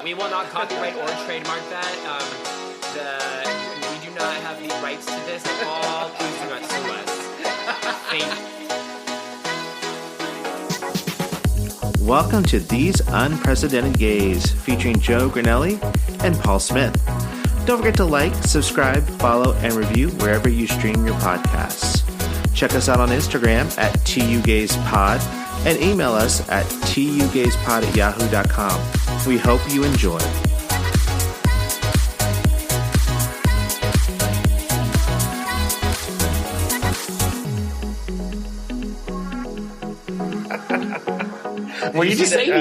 We will not copyright or trademark that. We do not have the rights to this at all. Please do not sue us. Thank you. Welcome to These Unprecedented Gays, featuring Joe Granelli and Paul Smith. Don't forget to like, subscribe, follow, and review wherever you stream your podcasts. Check us out on Instagram at tugayspod and email us at tugayspod@yahoo.com. We hope you enjoy. Were you just saying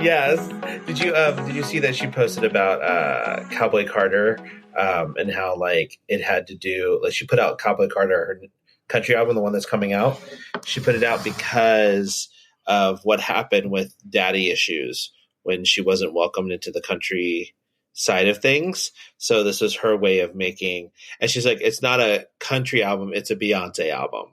Yes. Did you see that she posted about Cowboy Carter and how like it had to do like she put out Cowboy Carter, her country album, the one that's coming out. She put it out because of what happened with daddy issues when she wasn't welcomed into the country side of things. So this was her way of making, and she's like, it's not a country album, it's a Beyonce album.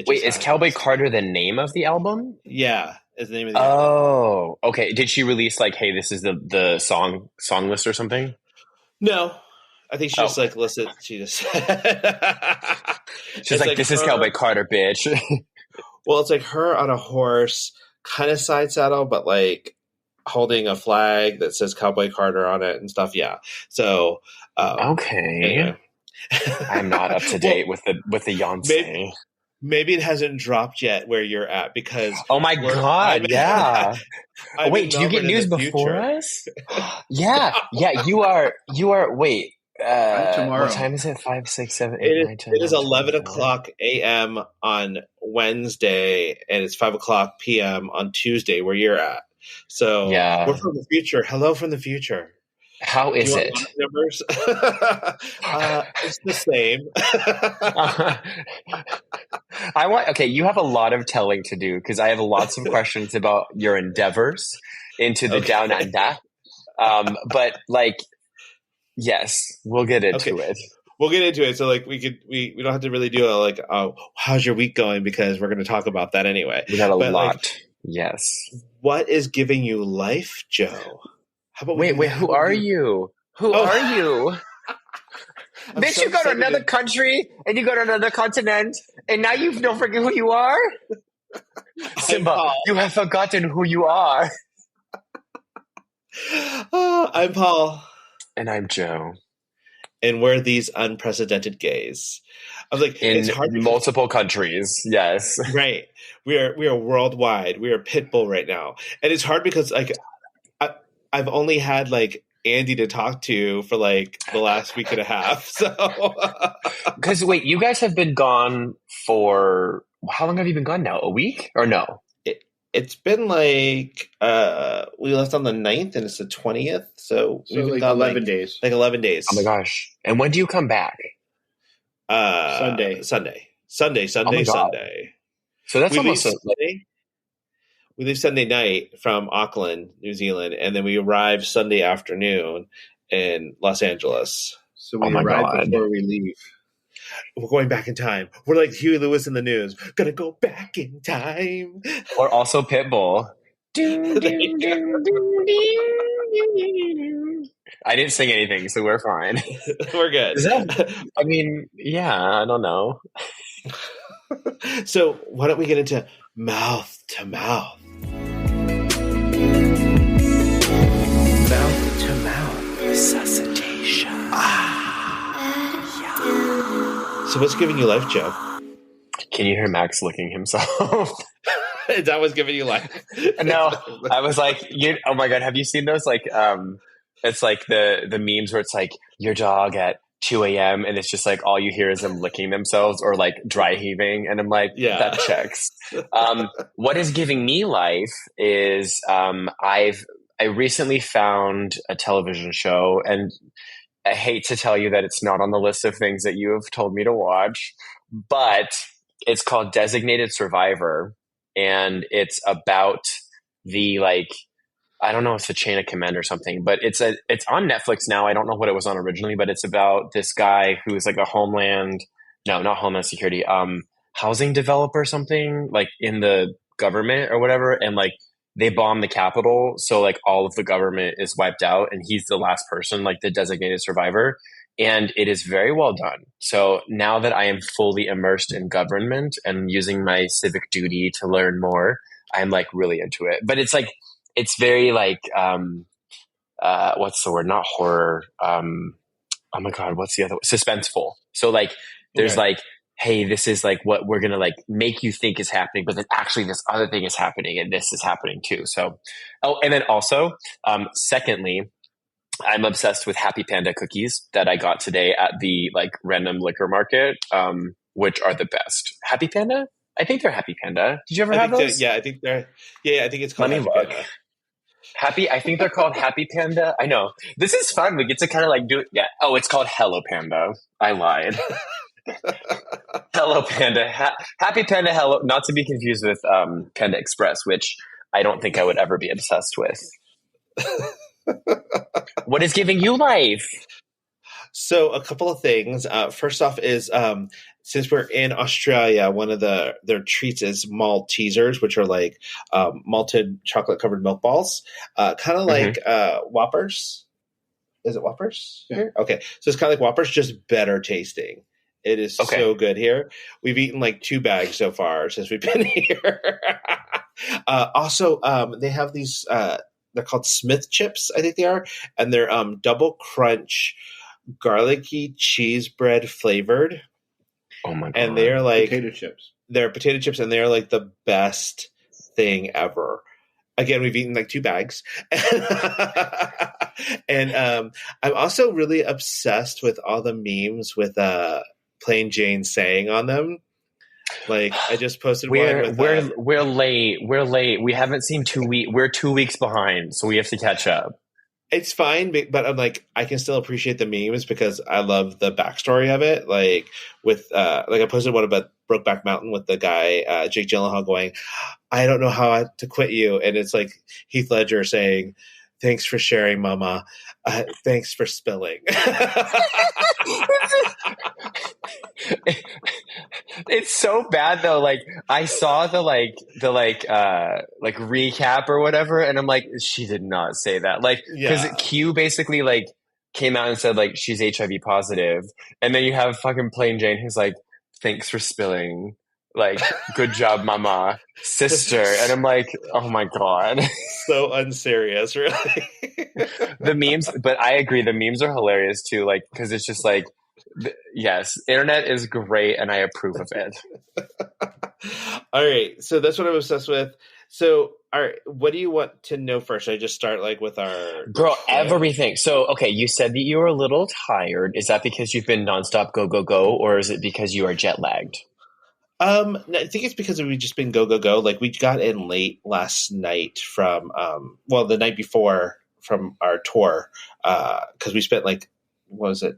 Wait, is Cowboy Carter the name of the album? Yeah, is the name of the album. Oh, okay. Did she release like, hey, this is the song list or something? No. I think she just like listed. She just she's like, this is Cowboy Carter, bitch. Well, it's like her on a horse, kind of side saddle, but like holding a flag that says Cowboy Carter on it and stuff. Yeah. So okay. Anyway. I'm not up to date with the Beyonce. Maybe it hasn't dropped yet where you're at because oh my god, yeah. Wait, do you get news before us? yeah, you are. Wait, tomorrow. What time is it? 5, 6, 7, 8, 9, 10. It is 11 o'clock a.m. on Wednesday, and it's 5 o'clock p.m. on Tuesday where you're at. So yeah, we're from the future. Hello from the future. How is it? Numbers? It's the same. Okay, you have a lot of telling to do because I have lots of questions about your endeavors into the down under. But like, yes, we'll get into it. We'll get into it. So like we don't have to really do like, how's your week going? Because we're going to talk about that anyway. We got a lot. Like, yes. What is giving you life, Joe? How about wait, who are you? Who are you? Bitch, so you go to another country and you go to another continent and now you don't forget who you are? Simba, you have forgotten who you are. I'm Paul. And I'm Joe. And we're These Unprecedented Gays. I was like, in it's hard multiple countries, yes. Right. We are worldwide. We are Pitbull right now. And it's hard because like I've only had like Andy to talk to for like the last week and a half. So because wait, you guys have been gone for how long have you been gone now? A week or no? It's been like we left on the 9th and it's the 20th. So we've like gone 11 days. Like 11 days. Oh my gosh. And when do you come back? Sunday. So that's almost Sunday. We leave Sunday night from Auckland, New Zealand, and then we arrive Sunday afternoon in Los Angeles. So we arrive before we leave. We're going back in time. We're like Huey Lewis in the news. Gonna go back in time. Or also Pitbull. I didn't sing anything, so we're fine. We're good. I mean, yeah, I don't know. So why don't we get into mouth to mouth? Mouth to mouth resuscitation. So what's giving you life, Joe? Can you hear Max licking himself? That was giving you life. No, I was like, oh my god, have you seen those? Like, it's like the memes where it's like your dog at 2 a.m. and it's just like all you hear is them licking themselves or like dry heaving, and I'm like, yeah, that checks. What is giving me life is I recently found a television show, and I hate to tell you that it's not on the list of things that you have told me to watch, but it's called Designated Survivor, and it's about the like, I don't know if it's a chain of command or something, but it's on Netflix now. I don't know what it was on originally, but it's about this guy who's like not Homeland Security, housing developer or something like in the government or whatever. And like they bombed the Capitol. So like all of the government is wiped out and he's the last person, like the designated survivor. And it is very well done. So now that I am fully immersed in government and using my civic duty to learn more, I'm like really into it. But it's like, it's very like, what's the word? Not horror. Oh my God, what's the other? Suspenseful. So like, there's like, hey, this is like what we're going to like make you think is happening, but then actually this other thing is happening and this is happening too. So, oh, and then also, secondly, I'm obsessed with Happy Panda cookies that I got today at the like random liquor market, which are the best. Happy Panda? I think they're Happy Panda. Did you ever have those? I think they're. Yeah, I think it's called Let me Happy look. Panda. I think they're called Happy Panda. I know. This is fun. We get to kind of like do it. Yeah. Oh, it's called Hello Panda. I lied. Hello Panda. Happy Panda Hello. Not to be confused with Panda Express, which I don't think I would ever be obsessed with. What is giving you life? So a couple of things. First off is since we're in Australia, one of their treats is Maltesers, which are like malted chocolate covered milk balls, kind of like Whoppers. Is it Whoppers here? Okay, so it's kind of like Whoppers, just better tasting. It is so good here. We've eaten like 2 bags so far since we've been here. Also, they have these. They're called Smith chips, I think they are, and they're double crunch, garlicky cheese bread flavored. Oh my God! And they're like potato chips. They're potato chips, and they're like the best thing ever. Again, we've eaten like 2 bags, and I'm also really obsessed with all the memes with Plain Jane saying on them. Like I just posted one. We're late. We're late. We haven't seen 2 weeks. We're 2 weeks behind, so we have to catch up. It's fine, but I'm like I can still appreciate the memes because I love the backstory of it. Like with like I posted one about Brokeback Mountain with the guy Jake Gyllenhaal going, "I don't know how to quit you," and it's like Heath Ledger saying, "Thanks for sharing, Mama. Thanks for spilling." It's so bad though. Like I saw the recap or whatever, and I'm like, she did not say that. Like because Q basically like came out and said like she's HIV positive, and then you have fucking Plain Jane who's like, thanks for spilling. Like, good job, Mama, sister. And I'm like, oh my God. So unserious, really. The memes, but I agree, the memes are hilarious too. Like, because it's just like, yes, internet is great and I approve of it. All right. So that's what I'm obsessed with. So, all right, what do you want to know first? Should I just start like with our girl, everything. So, okay, you said that you were a little tired. Is that because you've been nonstop go, go, go, or is it because you are jet lagged? No, I think it's because we've just been go, go, go. Like we got in late last night from, the night before from our tour, because we spent like, what was it,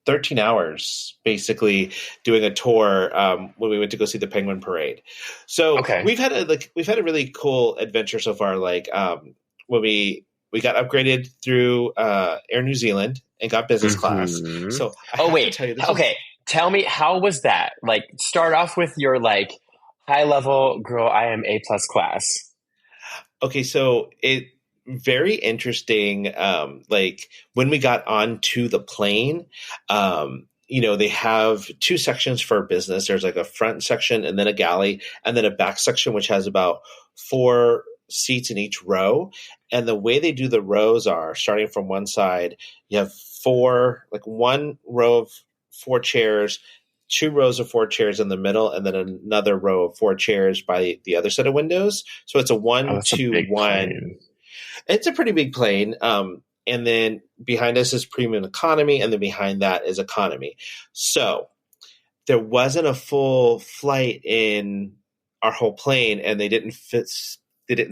13 hours basically doing a tour when we went to go see the Penguin Parade. So we've had a really cool adventure so far. Like when we got upgraded through Air New Zealand and got business class. So tell me, how was that? Like, start off with your like high level, girl, I am A+ class. Okay, so it very interesting. Like when we got onto the plane, they have 2 sections for business. There's like a front section and then a galley and then a back section, which has about 4 seats in each row. And the way they do the rows are starting from one side, you have 1 row of 4 chairs, 2 rows of 4 chairs in the middle, and then another row of 4 chairs by the other set of windows. So it's a 1-2-1. It's a pretty big plane. And then behind us is premium economy, and then behind that is economy. So there wasn't a full flight in our whole plane, and they didn't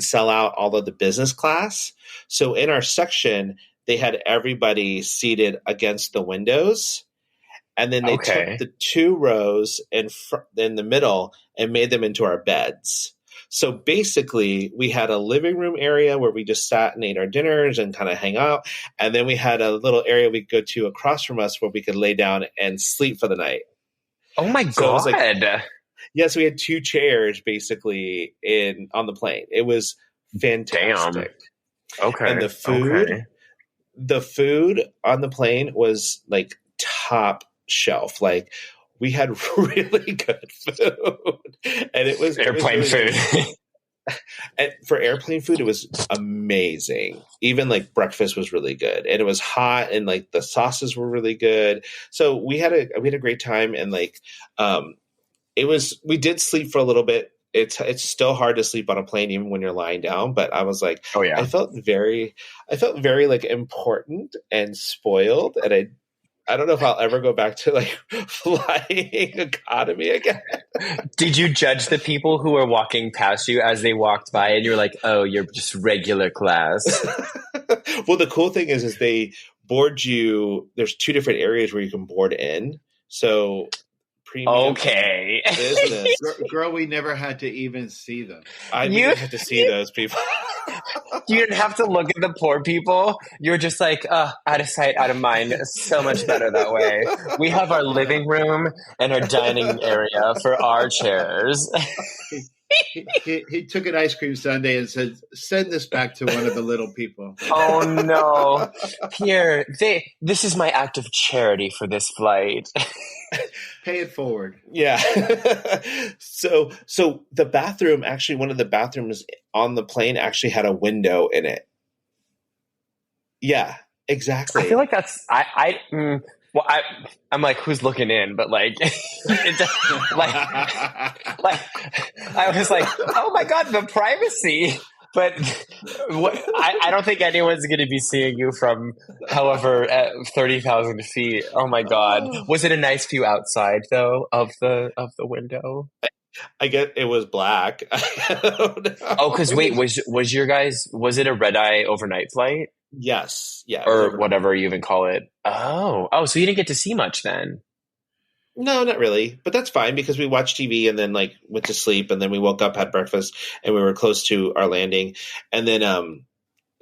sell out all of the business class. So in our section, they had everybody seated against the windows. And then they took the 2 rows in the middle and made them into our beds. So basically, we had a living room area where we just sat and ate our dinners and kind of hang out. And then we had a little area we could go to across from us where we could lay down and sleep for the night. Oh my God. Yes, we had 2 chairs basically on the plane. It was fantastic. Damn. Okay. And the food on the plane was like top shelf. Like we had really good food, and it was airplane really food. And for airplane food, it was amazing. Even like breakfast was really good, and it was hot, and like the sauces were really good. So we had a great time, and like we did sleep for a little bit. It's still hard to sleep on a plane even when you're lying down, but I was like, oh yeah, I felt very like important and spoiled, and I don't know if I'll ever go back to like flying economy again. Did you judge the people who were walking past you as they walked by, and you're like, oh, you're just regular class? Well, the cool thing is they board you. There's 2 different areas where you can board in. So premium, okay, business. Girl, we never had to even see them. I didn't have to see those people. You didn't have to look at the poor people. You're just like, out of sight, out of mind. So much better that way. We have our living room and our dining area for our chairs. He took an ice cream sundae and said, send this back to one of the little people. Oh, no. Here, this is my act of charity for this flight. Pay it forward. Yeah. So the bathroom, actually, one of the bathrooms on the plane actually had a window in it. Yeah, exactly. I feel like that's I'm like, who's looking in? But like, like I was like, oh my god, the privacy. But I don't think anyone's going to be seeing you from however 30,000 feet. Oh my god, was it a nice view outside though of the window? I get it was black. I don't know. Oh, because wait, was it a red eye overnight flight? Yes, yeah, or whatever you even call it. Oh, so you didn't get to see much then. No, not really, but that's fine because we watched TV and then like went to sleep and then we woke up, had breakfast, and we were close to our landing. And then,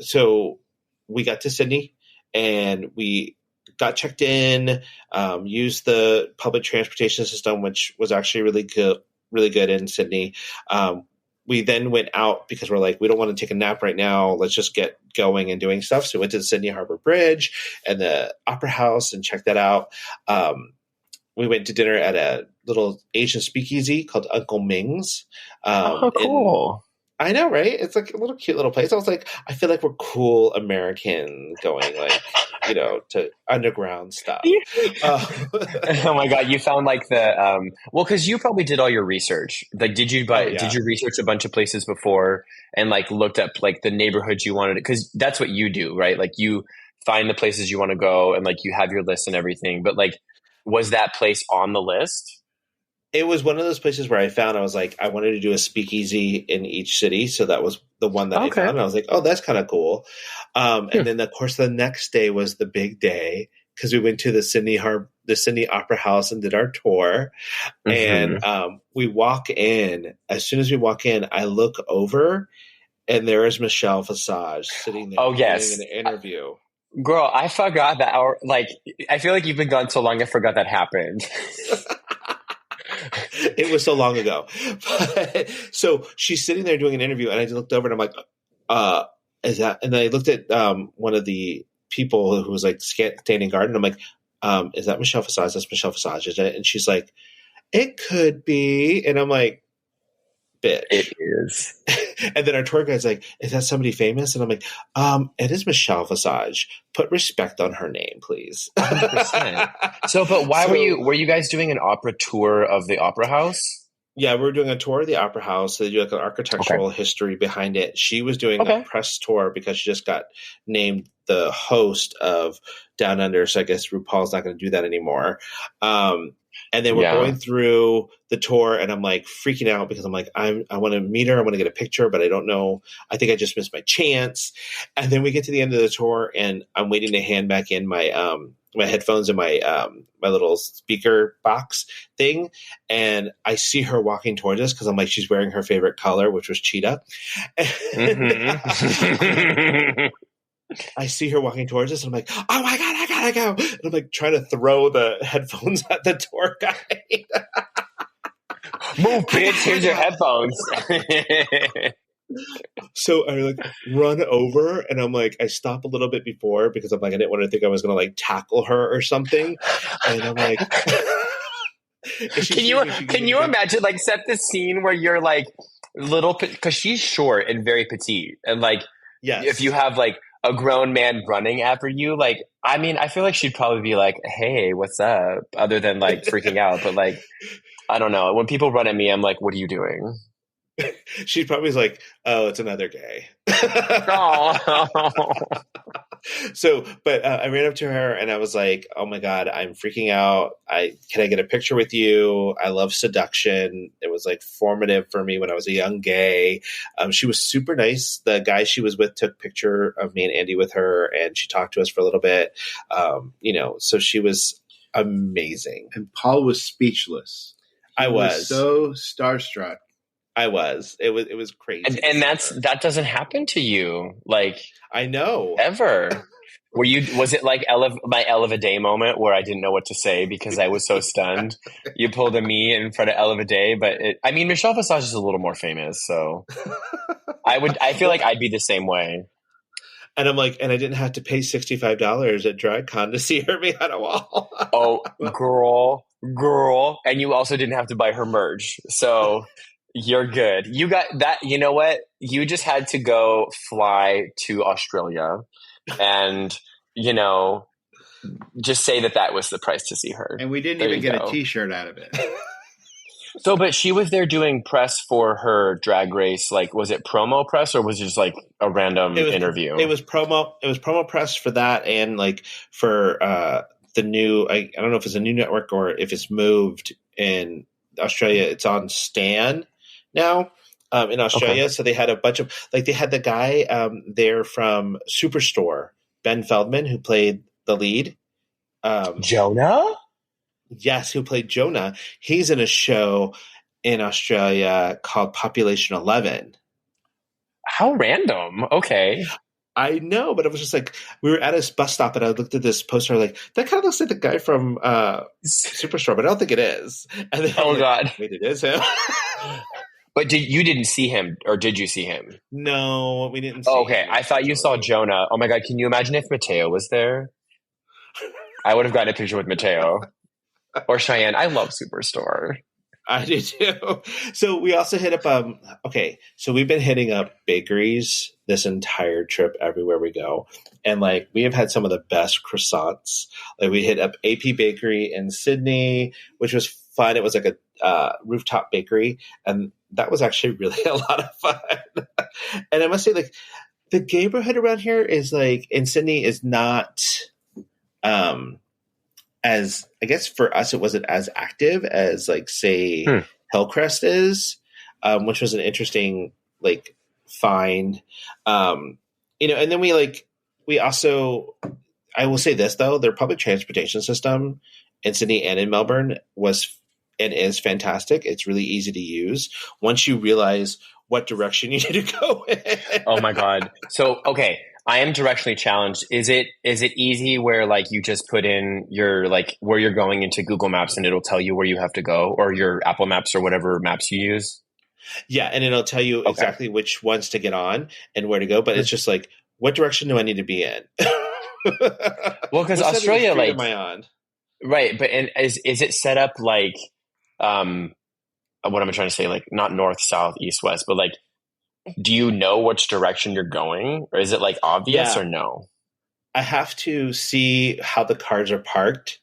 so we got to Sydney and we got checked in, used the public transportation system, which was actually really good in Sydney. We then went out because we're like, we don't want to take a nap right now. Let's just get going and doing stuff. So we went to the Sydney Harbour Bridge and the Opera House and checked that out. We went to dinner at a little Asian speakeasy called Uncle Ming's. Cool. I know, right? It's like a little cute little place. I was like, I feel like we're cool Americans going like, to underground stuff. Oh my god, you found like the because you probably did all your research. Like, did you research a bunch of places before and like looked up like the neighborhoods you wanted? Because that's what you do, right? Like you find the places you want to go and like you have your list and everything. But like, was that place on the list? It was one of those places where I was like, I wanted to do a speakeasy in each city. So that was the one that I found. And I was like, oh, that's kind of cool. And then of course the next day was the big day because we went to the Sydney Opera House and did our tour. Mm-hmm. And we walk in. As soon as we walk in, I look over and there is Michelle Visage sitting there doing an interview. Girl, I forgot that I feel like you've been gone so long I forgot that happened. It was so long ago. But, so she's sitting there doing an interview and I looked over and I'm like, is that? And then I looked at one of the people who was like standing guard and I'm like, is that Michelle Visage? That's Michelle Visage, isn't it? And she's like, it could be. And I'm like, bitch. It is. And then our tour guide's like, is that somebody famous? And I'm like, it is Michelle Visage. Put respect on her name, please. 100%. So, but why were you guys doing an opera tour of the Opera House? Yeah, we were doing a tour of the Opera House. They do like an architectural history behind it. She was doing a press tour because she just got named the host of Down Under. So I guess RuPaul's not going to do that anymore. And then we're going through the tour and I'm like freaking out because I'm like, I want to meet her. I want to get a picture, but I don't know. I think I just missed my chance. And then we get to the end of the tour and I'm waiting to hand back in my, my headphones and my, my little speaker box thing. And I see her walking towards us because I'm like, she's wearing her favorite color, which was cheetah. Mm-hmm. I see her walking towards us and I'm like, oh my God, I gotta go. And I'm like trying to throw the headphones at the tour guide. Move, bitch! Here's your headphones. So I like run over, and I'm like, I stop a little bit before because I'm like, I didn't want to think I was gonna like tackle her or something, and I'm like, Can you imagine, like, set the scene where you're like little, because she's short and very petite, and like, yes, if you have like a grown man running after you, like, I mean, I feel like she'd probably be like, "Hey, what's up?" Other than like freaking out, but like, I don't know. When people run at me, I'm like, "What are you doing?" She probably is like, "Oh, it's another gay." So, but I ran up to her and I was like, "Oh my god, I'm freaking out. Can I get a picture with you? I love seduction. It was like formative for me when I was a young gay." She was super nice. The guy she was with took a picture of me and Andy with her, and she talked to us for a little bit. So she was amazing. And Paul was speechless. I was so starstruck. I was. It was crazy. And that doesn't happen to you, like, I know, ever. Was it like my L of a Day moment where I didn't know what to say because I was so stunned? You pulled a me in front of L of a Day, but Michelle Visage is a little more famous, so I feel like I'd be the same way. And I'm like, and I didn't have to pay $65 at DragCon to see her behind a wall. Oh, girl. And you also didn't have to buy her merch. So you're good. You got that. You know what? You just had to go fly to Australia and, just say that was the price to see her. And we didn't even get a t-shirt out of it. So, but she was there doing press for her Drag Race. Like, was it promo press or was it just like a random interview? It was promo. It was promo press for that, and like for the new. I don't know if it's a new network or if it's moved in Australia. It's on Stan now in Australia. Okay. So they had a bunch of they had the guy there from Superstore, Ben Feldman, who played the lead. Jonah. Yes, who played Jonah. He's in a show in Australia called Population 11. How random. Okay. I know, but it was just like, we were at a bus stop and I looked at this poster like, that kind of looks like the guy from Superstore, but I don't think it is. And then God. Wait, it is him. But you didn't see him, or did you see him? No, we didn't see him. Okay, him. I thought you saw Jonah. Oh my God, can you imagine if Mateo was there? I would have gotten a picture with Mateo. Or Cheyenne. I love Superstore. I do too. So we also hit up, so we've been hitting up bakeries this entire trip everywhere we go. And like, we have had some of the best croissants. Like we hit up AP Bakery in Sydney, which was fun. It was like a rooftop bakery. And that was actually really a lot of fun. And I must say, like, the neighborhood around here is like, in Sydney is not, as I guess for us, it wasn't as active as like say Hillcrest is, which was an interesting like find, and then we also, I will say this though, their public transportation system in Sydney and in Melbourne was and is fantastic. It's really easy to use once you realize what direction you need to go in. Oh my God. So, okay. I am directionally challenged. Is it easy where like you just put in your like where you're going into Google Maps and it'll tell you where you have to go, or your Apple Maps or whatever maps you use? Yeah, and it'll tell you exactly which ones to get on and where to go, but it's just like, what direction do I need to be in? Well, because Australia, like, am I on? Right, but is it set up like what am I trying to say? Like not north, south, east, west, but like, do you know which direction you're going, or is it like obvious or no? I have to see how the cars are parked,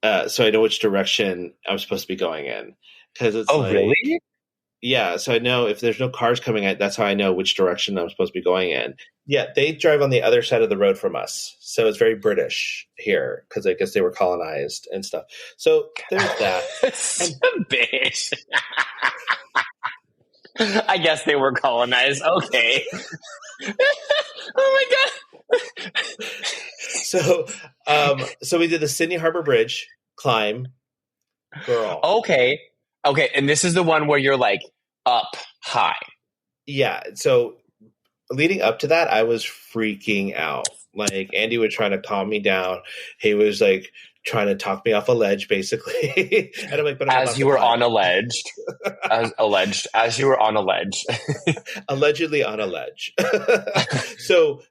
so I know which direction I'm supposed to be going in. Because it's really? Yeah, so I know if there's no cars coming in, that's how I know which direction I'm supposed to be going in. Yeah, they drive on the other side of the road from us, so it's very British here because I guess they were colonized and stuff. So there's that. Bitch. I guess they were colonized. Okay. Oh my God. So we did the Sydney Harbor Bridge climb. Girl. Okay. And this is the one where you're like up high. Yeah. So leading up to that, I was freaking out. Like Andy was trying to calm me down. He was like trying to talk me off a ledge, basically. And I'm like, but I'm As you were on a ledge, as you were on a ledge, allegedly on a ledge. So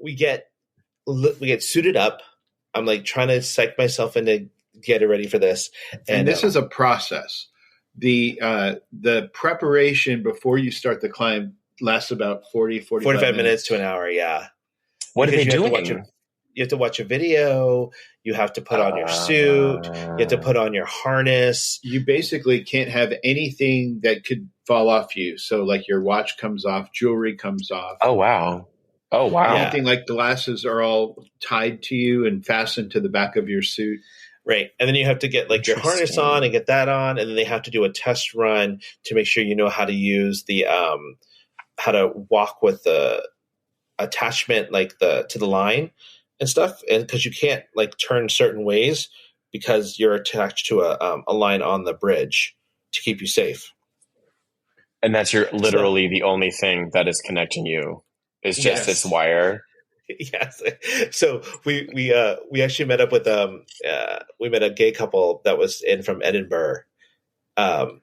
we get suited up. I'm like trying to psych myself into get ready for this. And this is a process. The preparation before you start the climb lasts about 45 minutes to an hour. Yeah. What Because are they you doing? You have to watch a video. You have to put on your suit. You have to put on your harness. You basically can't have anything that could fall off you. So like your watch comes off, jewelry comes off. Oh, wow. Oh, wow. Yeah. Anything like glasses are all tied to you and fastened to the back of your suit. Right. And then you have to get like your harness on and get that on. And then they have to do a test run to make sure you know how to use the how to walk with the attachment to the line and stuff. And because you can't like turn certain ways because you're attached to a line on the bridge to keep you safe. And that's literally the only thing that is connecting you is just this wire. Yes. So we actually met up with we met a gay couple that was in from Edinburgh.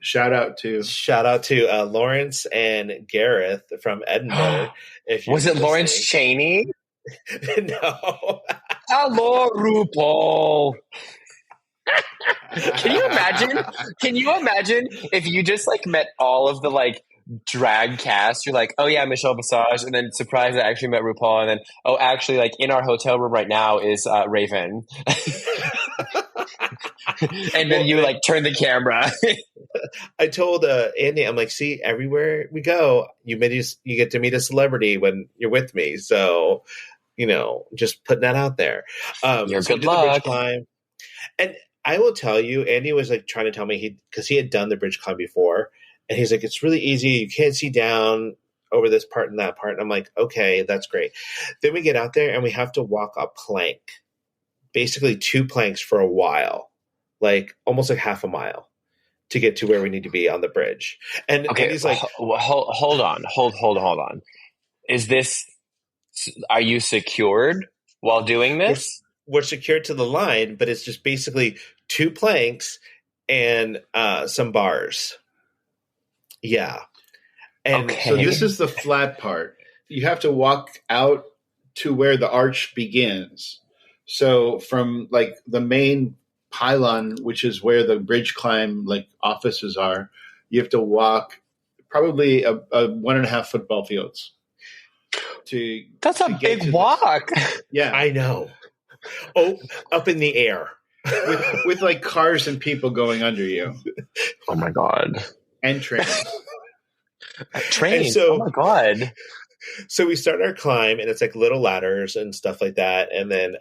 Shout out to Lawrence and Gareth from Edinburgh. Was it Lawrence Cheney? No. Hello, RuPaul. Can you imagine if you just like met all of the like drag cast? You're like, oh yeah, Michelle Visage, and then surprised I actually met RuPaul, and then oh, actually, like in our hotel room right now is Raven, and then you like turn the camera. I told Andy, I'm like, see, everywhere we go, you get to meet a celebrity when you're with me, so just putting that out there. You're so good luck. The bridge climb, and I will tell you, Andy was like trying to tell me because he had done the bridge climb before. And he's like, it's really easy. You can't see down over this part and that part. And I'm like, okay, that's great. Then we get out there and we have to walk a plank, basically 2 planks for a while, like almost like half a mile to get to where we need to be on the bridge. And he's like, hold on. Are you secured while doing this? We're secured to the line, but it's just basically 2 planks and some bars. Yeah. And so this is the flat part. You have to walk out to where the arch begins. So from like the main pylon, which is where the bridge climb like offices are, you have to walk probably a 1.5 football fields. That's a big walk. Yeah. I know. Oh, up in the air. with like cars and people going under you. Oh my God. And trains. Oh my God. So we start our climb and it's like little ladders and stuff like that. And then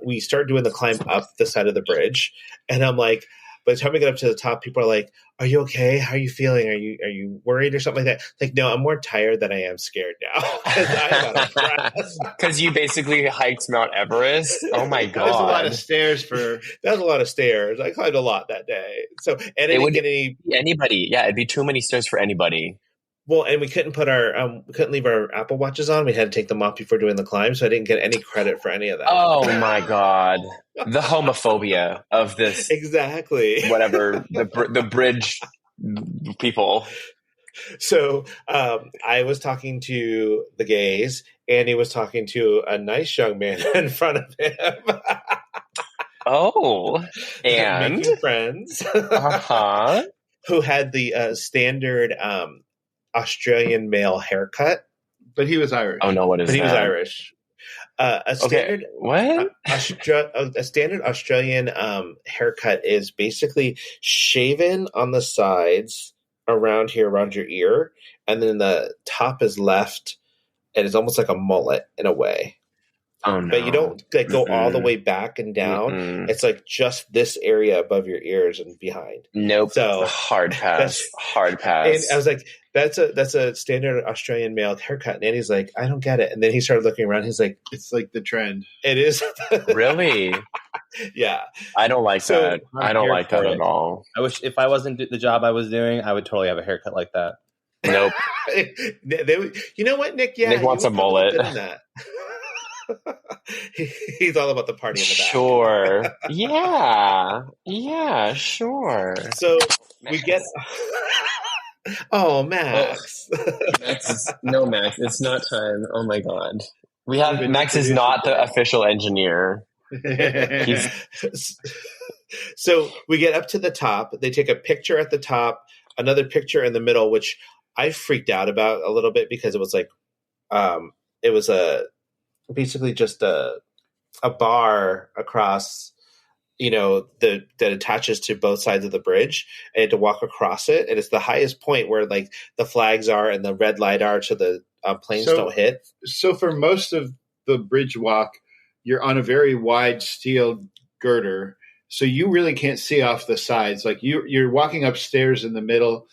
we start doing the climb up the side of the bridge. And I'm like, by the time we get up to the top, people are like, are you okay? How are you feeling? Are you worried or something like that? Like, no, I'm more tired than I am scared now. Because you basically hiked Mount Everest. Oh my God. That was a lot of stairs that was a lot of stairs. I climbed a lot that day. So, and it would get anybody. Yeah, it'd be too many stairs for anybody. Well, and we couldn't put we couldn't leave our Apple Watches on. We had to take them off before doing the climb, so I didn't get any credit for any of that. Oh my God, the homophobia of this. Exactly. Whatever the bridge people. So I was talking to the gays. Andy was talking to a nice young man in front of him. Oh, and making friends. Who had the standard Australian male haircut, but he was Irish. Oh no, what is that? But he was Irish. A standard a standard Australian haircut is basically shaven on the sides around your ear, and then the top is left, and it's almost like a mullet in a way. Oh no! But you don't like go all the way back and down. It's like just this area above your ears and behind. Nope. So hard pass. Hard pass. And I was like, that's a standard Australian male haircut. And he's like, I don't get it. And then he started looking around. He's like, it's like the trend. It is. Really? Yeah. I don't like that. I don't like that at all. I wish if I wasn't the job I was doing, I would totally have a haircut like that. Nope. You know what, Nick? Yeah, Nick wants you a would probably look mullet. good in that. He's all about the party in the back. Sure. Yeah, sure. So we get. Oh, Max. No, Max, it's not time. Oh my God. We've been Max is not the official engineer. So we get up to the top. They take a picture at the top, another picture in the middle, which I freaked out about a little bit because it was like, it was basically just a bar across, that attaches to both sides of the bridge, and you had to walk across it. And it's the highest point where like the flags are and the red light are, so the planes don't hit. So for most of the bridge walk, you're on a very wide steel girder, so you really can't see off the sides. Like you're walking upstairs in the middle,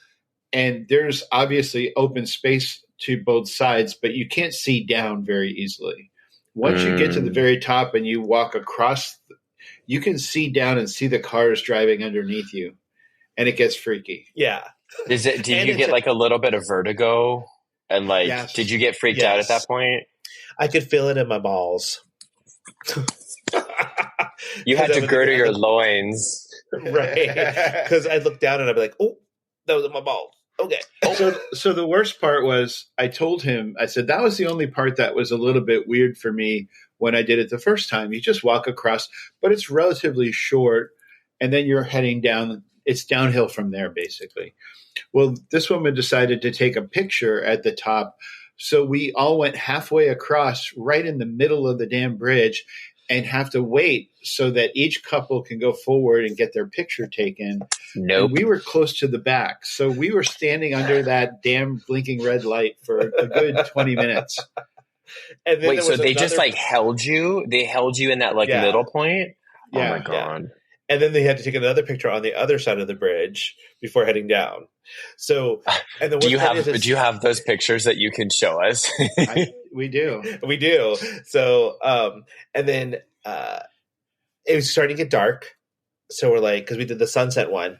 and there's obviously open space to both sides, but you can't see down very easily. Once you get to the very top and you walk across, you can see down and see the cars driving underneath you, and it gets freaky. Yeah. Did you get like a little bit of vertigo? And like, Yes. Did you get freaked out at that point? I could feel it in my balls. You had to girder your loins. Right. Because I'd look down and I'd be like, oh, that was in my balls. Okay. So the worst part was I told him, I said, that was the only part that was a little bit weird for me when I did it the first time. You just walk across, but it's relatively short, and then you're heading down. It's downhill from there, basically. Well, this woman decided to take a picture at the top. So we all went halfway across right in the middle of the damn bridge and have to wait so that each couple can go forward and get their picture taken. Nope. And we were close to the back. So we were standing under that damn blinking red light for a good 20 minutes. And then wait, so they just like held you? They held you in that like middle point? Yeah. Oh my God. Yeah. And then they had to take another picture on the other side of the bridge before heading down. So, and do you have those pictures that you can show us? We do. We do. So, and then it was starting to get dark. So we're like, because we did the sunset one,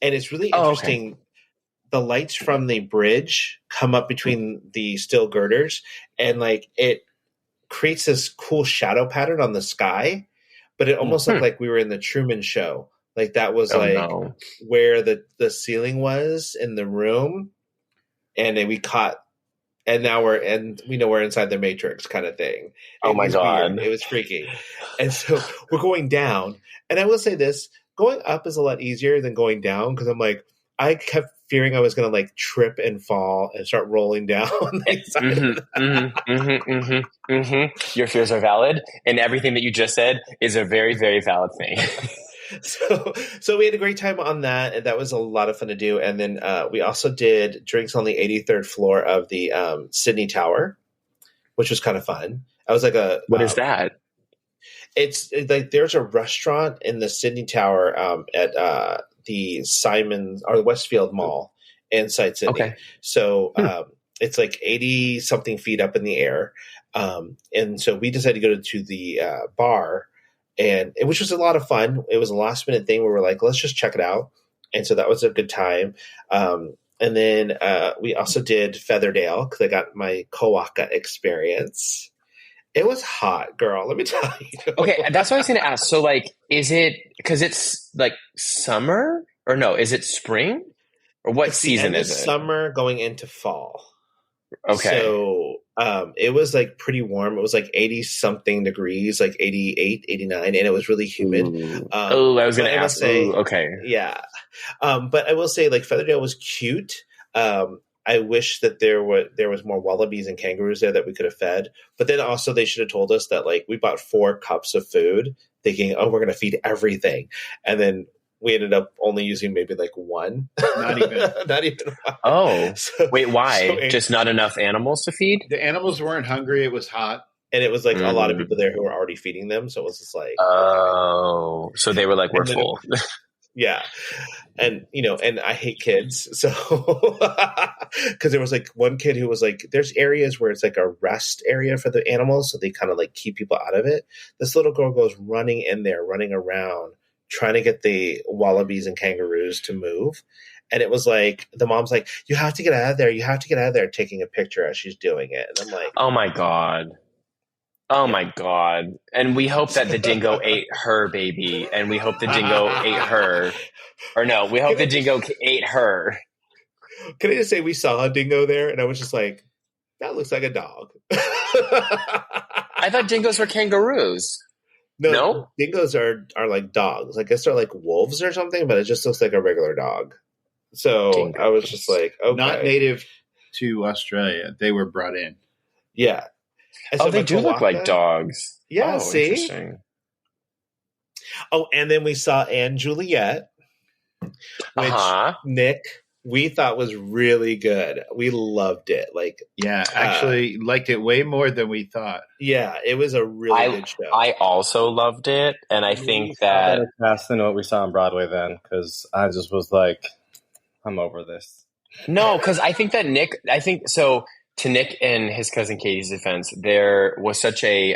and it's really interesting. Okay. The lights from the bridge come up between the steel girders, and like it creates this cool shadow pattern on the sky. But it almost looked like we were in the Truman Show. Like that was where the ceiling was in the room, and then we caught. And now we know we're inside the Matrix kind of thing. Oh my God. Weird. It was freaky. And so we're going down. And I will say this, going up is a lot easier than going down. Cause I'm like, I kept fearing I was going to like trip and fall and start rolling down. Your fears are valid. And everything that you just said is a very, very valid thing. So we had a great time on that, and that was a lot of fun to do. And then we also did drinks on the 83rd floor of the Sydney Tower, which was kind of fun. I was like, what is that? It's like there's a restaurant in the Sydney Tower at the Simons or the Westfield Mall in Side Sydney. Okay. So it's like 80 something feet up in the air, and so we decided to go to the bar. Which was a lot of fun. It was a last minute thing where we're like, let's just check it out. And so that was a good time. And then we also did Featherdale because I got my Kawaka experience. It was hot, girl. Let me tell you. Okay, that's what I was going to ask. So, like, is it because it's like summer or no? Is it spring or what season is it? Summer going into fall. Okay. So it was like pretty warm. It was like 80 something degrees, like 88, 89, and it was really humid. I was going to ask. Okay. Yeah. But I will say like Featherdale was cute. I wish that there was more wallabies and kangaroos there that we could have fed. But then also they should have told us that like we bought 4 cups of food thinking, oh, we're going to feed everything. And then we ended up only using maybe like 1. Not even. Not even 1. Oh, wait, why? Just not enough animals to feed? The animals weren't hungry. It was hot. And it was like a lot of people there who were already feeding them. So it was just like. Oh, okay. So they were like, we're full. Yeah. And, and I hate kids. So, because there was like one kid who was like, there's areas where it's like a rest area for the animals. So they kind of like keep people out of it. This little girl goes running in there, running around, trying to get the wallabies and kangaroos to move. And it was like, the mom's like, you have to get out of there. You have to get out of there, taking a picture as she's doing it. And I'm like, Oh my God. Oh my God. And we hope that the dingo ate her baby. And we hope the dingo ate her. Or no, we hope the dingo ate her. Can I just say we saw a dingo there? And I was just like, that looks like a dog. I thought dingoes were kangaroos. No? Dingoes are like dogs. I guess they're like wolves or something, but it just looks like a regular dog. So dingoes. I was just like, okay. Not native to Australia. They were brought in. Yeah. Oh, they do look like dogs. Yeah, see? Interesting. Oh, and then we saw Anne Juliet, which Nick, we thought was really good. We loved it. Like, yeah, actually liked it way more than we thought. Yeah, it was a really good show. I also loved it, and I think that better cast than what we saw on Broadway then, because I just was like, I'm over this. No, because I think that to Nick and his cousin Katie's defense, there was such a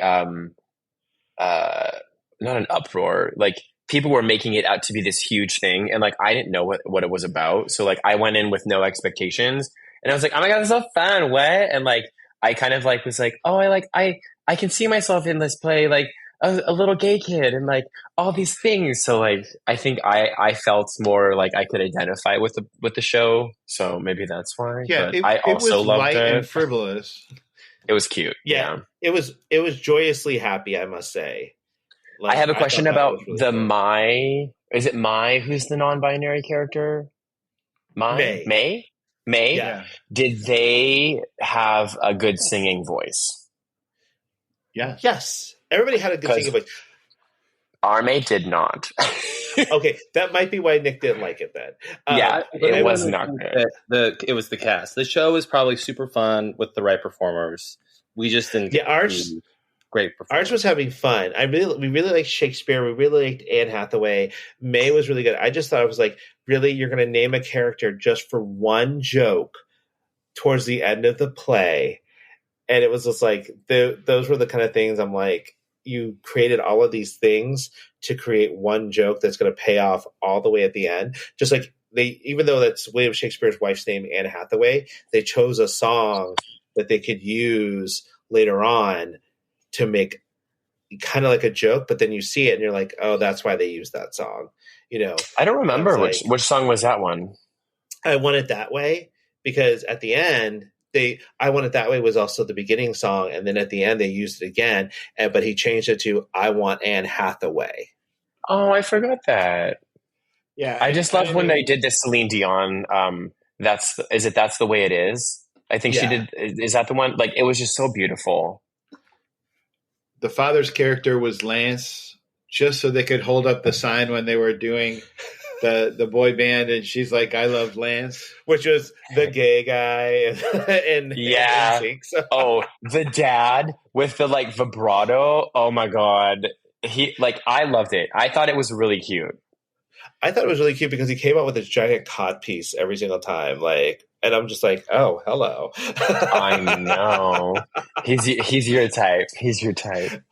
not an uproar. Like, people were making it out to be this huge thing, and like I didn't know what it was about. So like I went in with no expectations, and I was like, oh my God, this is so fun. What? And like I kind of like was like, oh, I can see myself in this play, like a little gay kid, and like all these things. So like I think I felt more like I could identify with the show. So maybe that's why. Yeah, but I also was loved light it. and frivolous. It was cute. Yeah. It was joyously happy, I must say. Like, I have a question about really the cool. Mai. Is it Mai who's the non-binary character? May? Yeah. Did they have a good singing voice? Yeah. Yes. Everybody had a good singing voice. Arme did not. Okay, that might be why Nick didn't like it then. Yeah, it was not good. It was the cast. The show was probably super fun with the right performers. We just didn't get great performance. Ours was having fun. We really liked Shakespeare. We really liked Anne Hathaway. May was really good. I just thought it was like, really, you're going to name a character just for one joke towards the end of the play. And it was just like, those were the kind of things I'm like, you created all of these things to create one joke that's going to pay off all the way at the end. Just like even though that's William Shakespeare's wife's name, Anne Hathaway, they chose a song that they could use later on to make kind of like a joke, but then you see it and you're like, oh, that's why they used that song. You know, I don't remember which song was that one. I Want It That Way, because at the end, I Want It That Way was also the beginning song, and then at the end they used it again, but he changed it to I Want Anne Hathaway. Oh, I forgot that. Yeah, I just love when they did this Celine Dion. That's the way it is. I think she did. Is that the one? Like, it was just so beautiful. The father's character was Lance, just so they could hold up the sign when they were doing the boy band, and she's like, I love Lance, which was the gay guy and yeah. Oh, the dad with the like vibrato. Oh my God. I loved it. I thought it was really cute. I thought it was really cute because he came out with this giant cod piece every single time. Like, and I'm just like, oh, hello. I know. He's your type. He's your type.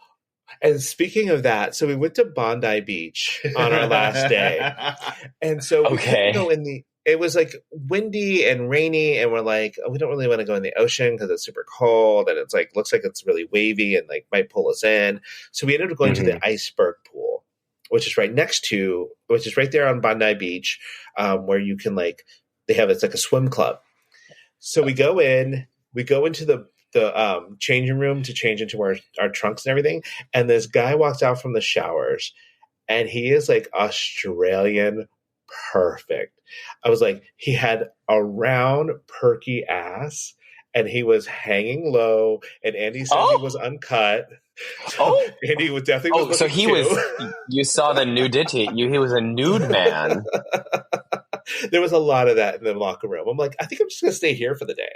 And speaking of that, so we went to Bondi Beach on our last day. And so we couldn't go it was like windy and rainy, and we're like, oh, we don't really want to go in the ocean because it's super cold and it's like, looks like it's really wavy and like might pull us in. So we ended up going to the iceberg pool, which is right there on Bondi Beach, where you can it's like a swim club. So we go into the changing room to change into our trunks and everything. And this guy walks out from the showers and he is like Australian perfect. I was like, he had a round, perky ass and he was hanging low, and Andy said he was uncut. Oh, Andy was definitely. Oh, so he was. You saw the nudity. He was a nude man. There was a lot of that in the locker room. I'm like, I think I'm just gonna stay here for the day.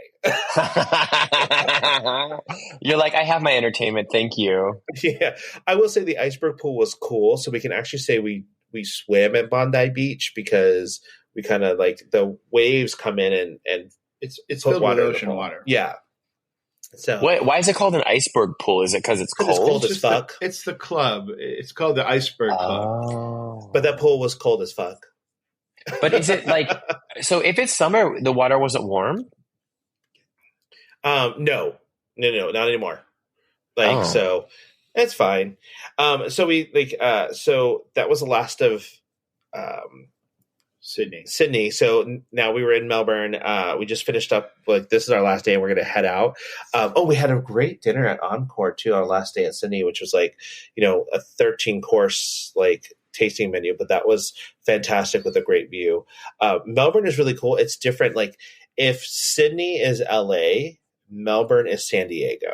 You're like, I have my entertainment. Thank you. Yeah, I will say the iceberg pool was cool, so we can actually say we swim at Bondi Beach because we kind of like the waves come in and it's filled with ocean water. Yeah. So why is it called an iceberg pool? Is it because it's cold? It's cold as fuck. It's the club. It's called the Iceberg Club. But that pool was cold as fuck. But is it like So if it's summer, the water wasn't warm? No, not anymore. Like, so it's fine. So we so that was the last of Sydney. So now we were in Melbourne. We just finished up. Like, this is our last day, and we're going to head out. We had a great dinner at Encore too. Our last day at Sydney, which was like, a 13-course like tasting menu, but that was fantastic with a great view. Melbourne is really cool. It's different. Like, if Sydney is LA, Melbourne is San Diego.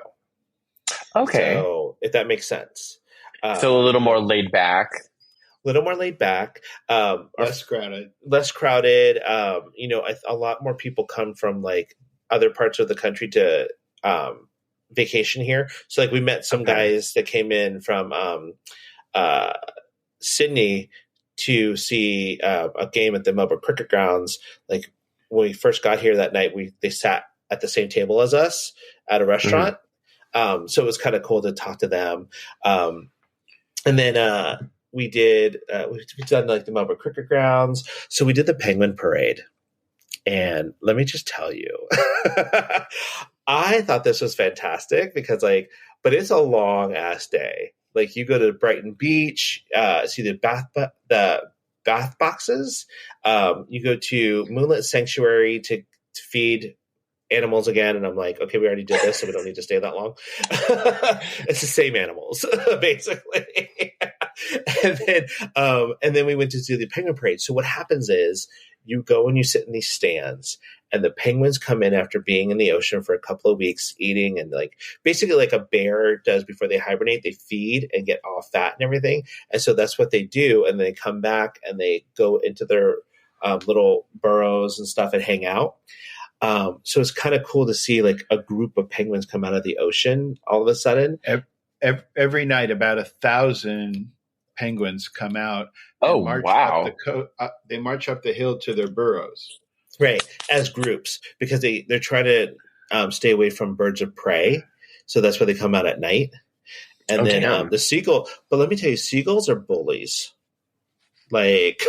Okay. So if that makes sense. So a little more laid back. Less crowded. A lot more people come from like other parts of the country to vacation here. So like we met some guys that came in from Sydney to see a game at the Melbourne Cricket Grounds. Like when we first got here that night, they sat at the same table as us at a restaurant. Mm-hmm. So it was kind of cool to talk to them. And then we've done like the Melbourne Cricket Grounds. So we did the Penguin Parade. And let me just tell you, I thought this was fantastic because but it's a long ass day. Like you go to Brighton Beach, see the bath boxes. You go to Moonlit Sanctuary to feed animals again, and I'm like, okay, we already did this, so we don't need to stay that long. It's the same animals, basically. And then we went to do the Penguin Parade. So what happens is you go and you sit in these stands, and the penguins come in after being in the ocean for a couple of weeks, eating, and like basically like a bear does before they hibernate, they feed and get all fat and everything. And so that's what they do, and they come back and they go into their little burrows and stuff and hang out. So it's kind of cool to see like a group of penguins come out of the ocean all of a sudden. Every night, about 1,000 penguins come out. Oh, wow. They march up the hill to their burrows. Right. As groups, because they're trying to stay away from birds of prey. So that's why they come out at night. And then the seagull. But let me tell you, seagulls are bullies. Like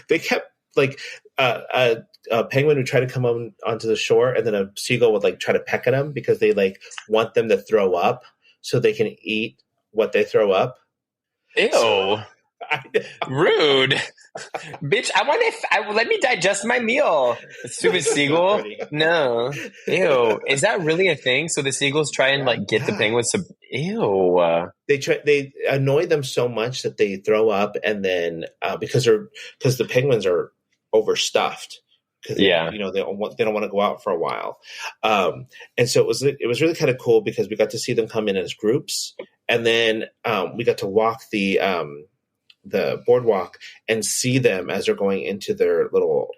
they kept like a penguin would try to come onto the shore, and then a seagull would like try to peck at them because they like want them to throw up so they can eat what they throw up. Ew. So, rude. Bitch, let me digest my meal. Stupid seagull. No. Ew. Is that really a thing? So the seagulls try and like get the penguins to ew. They annoy them so much that they throw up, and then because the penguins are overstuffed. They don't want to go out for a while, and so it was really kind of cool because we got to see them come in as groups, and then we got to walk the boardwalk and see them as they're going into their little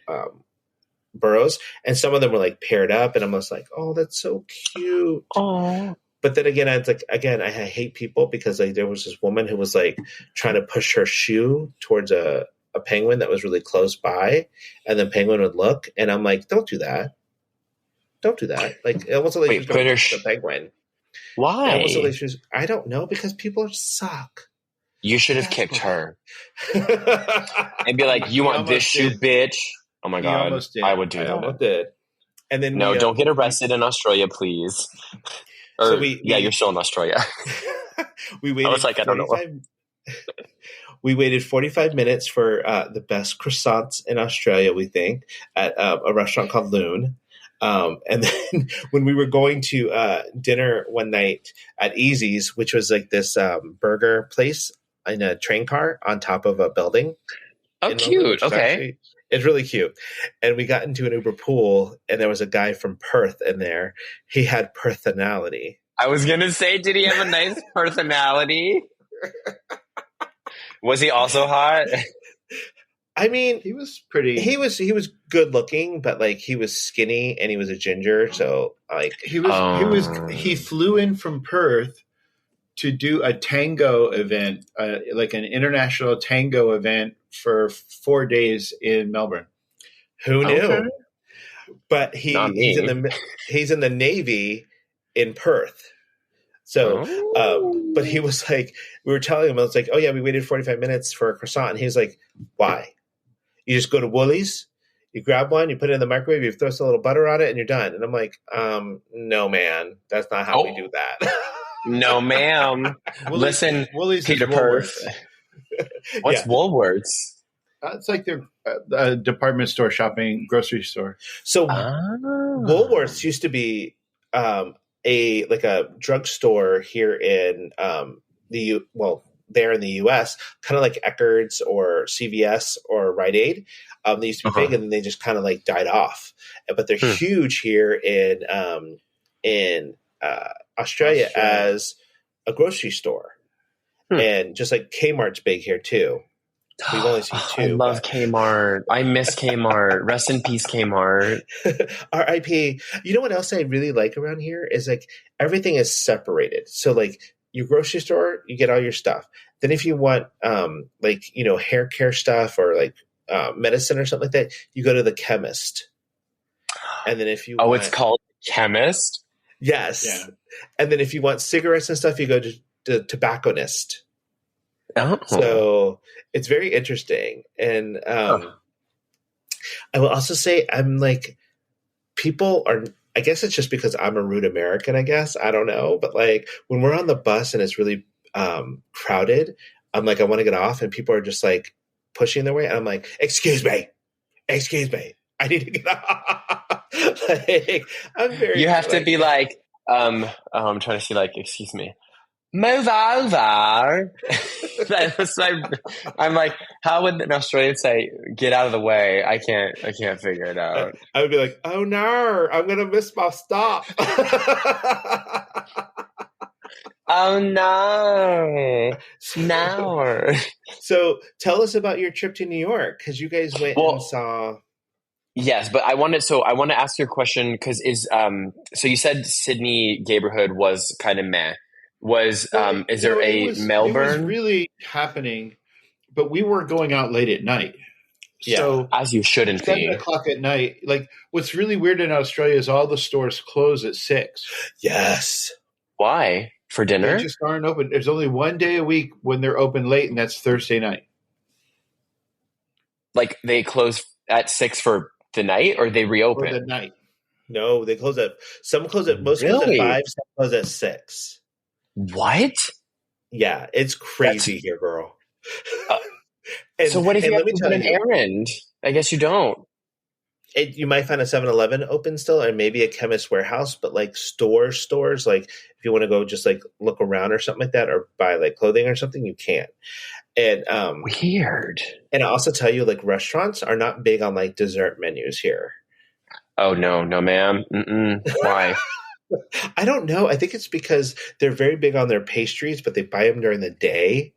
burrows, and some of them were like paired up, and I'm just like, oh, that's so cute. Aww. But then again, I hate people because like there was this woman who was like trying to push her shoe towards a penguin that was really close by, and the penguin would look, and I'm like, don't do that. Like it wasn't like she was going to push the penguin. Why? I don't know, because people suck. You should have kicked her and be like, you want this shoe, bitch? Oh my God. I would do that. Almost did. And then don't get arrested in Australia, please. Or, you're still in Australia. We waited. I was like, I don't know. We waited 45 minutes for the best croissants in Australia, we think, at a restaurant called Loon. And then when we were going to dinner one night at Easy's, which was like this burger place in a train car on top of a building. Oh, cute. Okay. It's really cute. And we got into an Uber pool, and there was a guy from Perth in there. He had personality. I was going to say, did he have a nice personality? Was he also hot? I mean, he was pretty. He was good looking, but like he was skinny and he was a ginger. So like he flew in from Perth to do a tango event, like an international tango event for 4 days in Melbourne. Who knew? Okay. But he's in the Navy in Perth. So, but he was like, we were telling him, I was like, oh yeah, we waited 45 minutes for a croissant. And he was like, why? You just go to Woolies, You grab one, you put it in the microwave, you throw some little butter on it, and you're done. And I'm like, no, man, that's not how we do that. No, ma'am. Listen, Woolies Peter Perf. What's Woolworths? It's like their department store shopping, grocery store. So Woolworths used to be a drugstore here in there in the U.S., kind of like Eckerd's or CVS or Rite Aid. They used to be big, and then they just kind of like died off. But they're huge here in Australia as a grocery store, and just like Kmart's big here too. We've only seen two. I love Kmart. I miss Kmart. Rest in peace, Kmart. R.I.P. You know what else I really like around here is like everything is separated. So like your grocery store, you get all your stuff. Then if you want hair care stuff or like medicine or something like that, you go to the chemist. And then if you it's called chemist? Yes. Yeah. And then if you want cigarettes and stuff, you go to the tobacconist. Oh. So it's very interesting. And I will also say I'm like, people are, I guess it's just because I'm a rude American, I guess. I don't know. But like when we're on the bus and it's really crowded, I'm like, I want to get off, and people are just like pushing their way. And I'm like, excuse me. I need to get off. Like, I'm very. You have to be like, I'm trying to see, like, excuse me. Move over. I'm like, how would an Australian say, get out of the way? I can't figure it out. I would be like, oh no, I'm going to miss my stop. Oh no. No. So tell us about your trip to New York, because you guys went and saw. Yes, but I want to ask you a question, because so you said Sydney neighborhood was kind of meh. Is there a Melbourne? It was really happening, but we were going out late at night. Yeah, so as you shouldn't be. 7:00 at night. Like, what's really weird in Australia is all the stores close at 6. Yes. Why? For dinner? They just aren't open. There's only one day a week when they're open late, and that's Thursday night. Like, they close at 6 for the night, or they reopen? For the night. No, they close at. Some close at. Most close at 5. Some close at 6. What? Yeah, it's crazy here, girl. So what if you have to run an errand? I guess you don't. You might find a 7-Eleven open still, and maybe a Chemist Warehouse, but like stores, like if you want to go just like look around or something like that, or buy like clothing or something, you can't. And weird. And I also tell you, like, restaurants are not big on like dessert menus here. Oh no, ma'am. Why? I don't know. I think it's because they're very big on their pastries, but they buy them during the day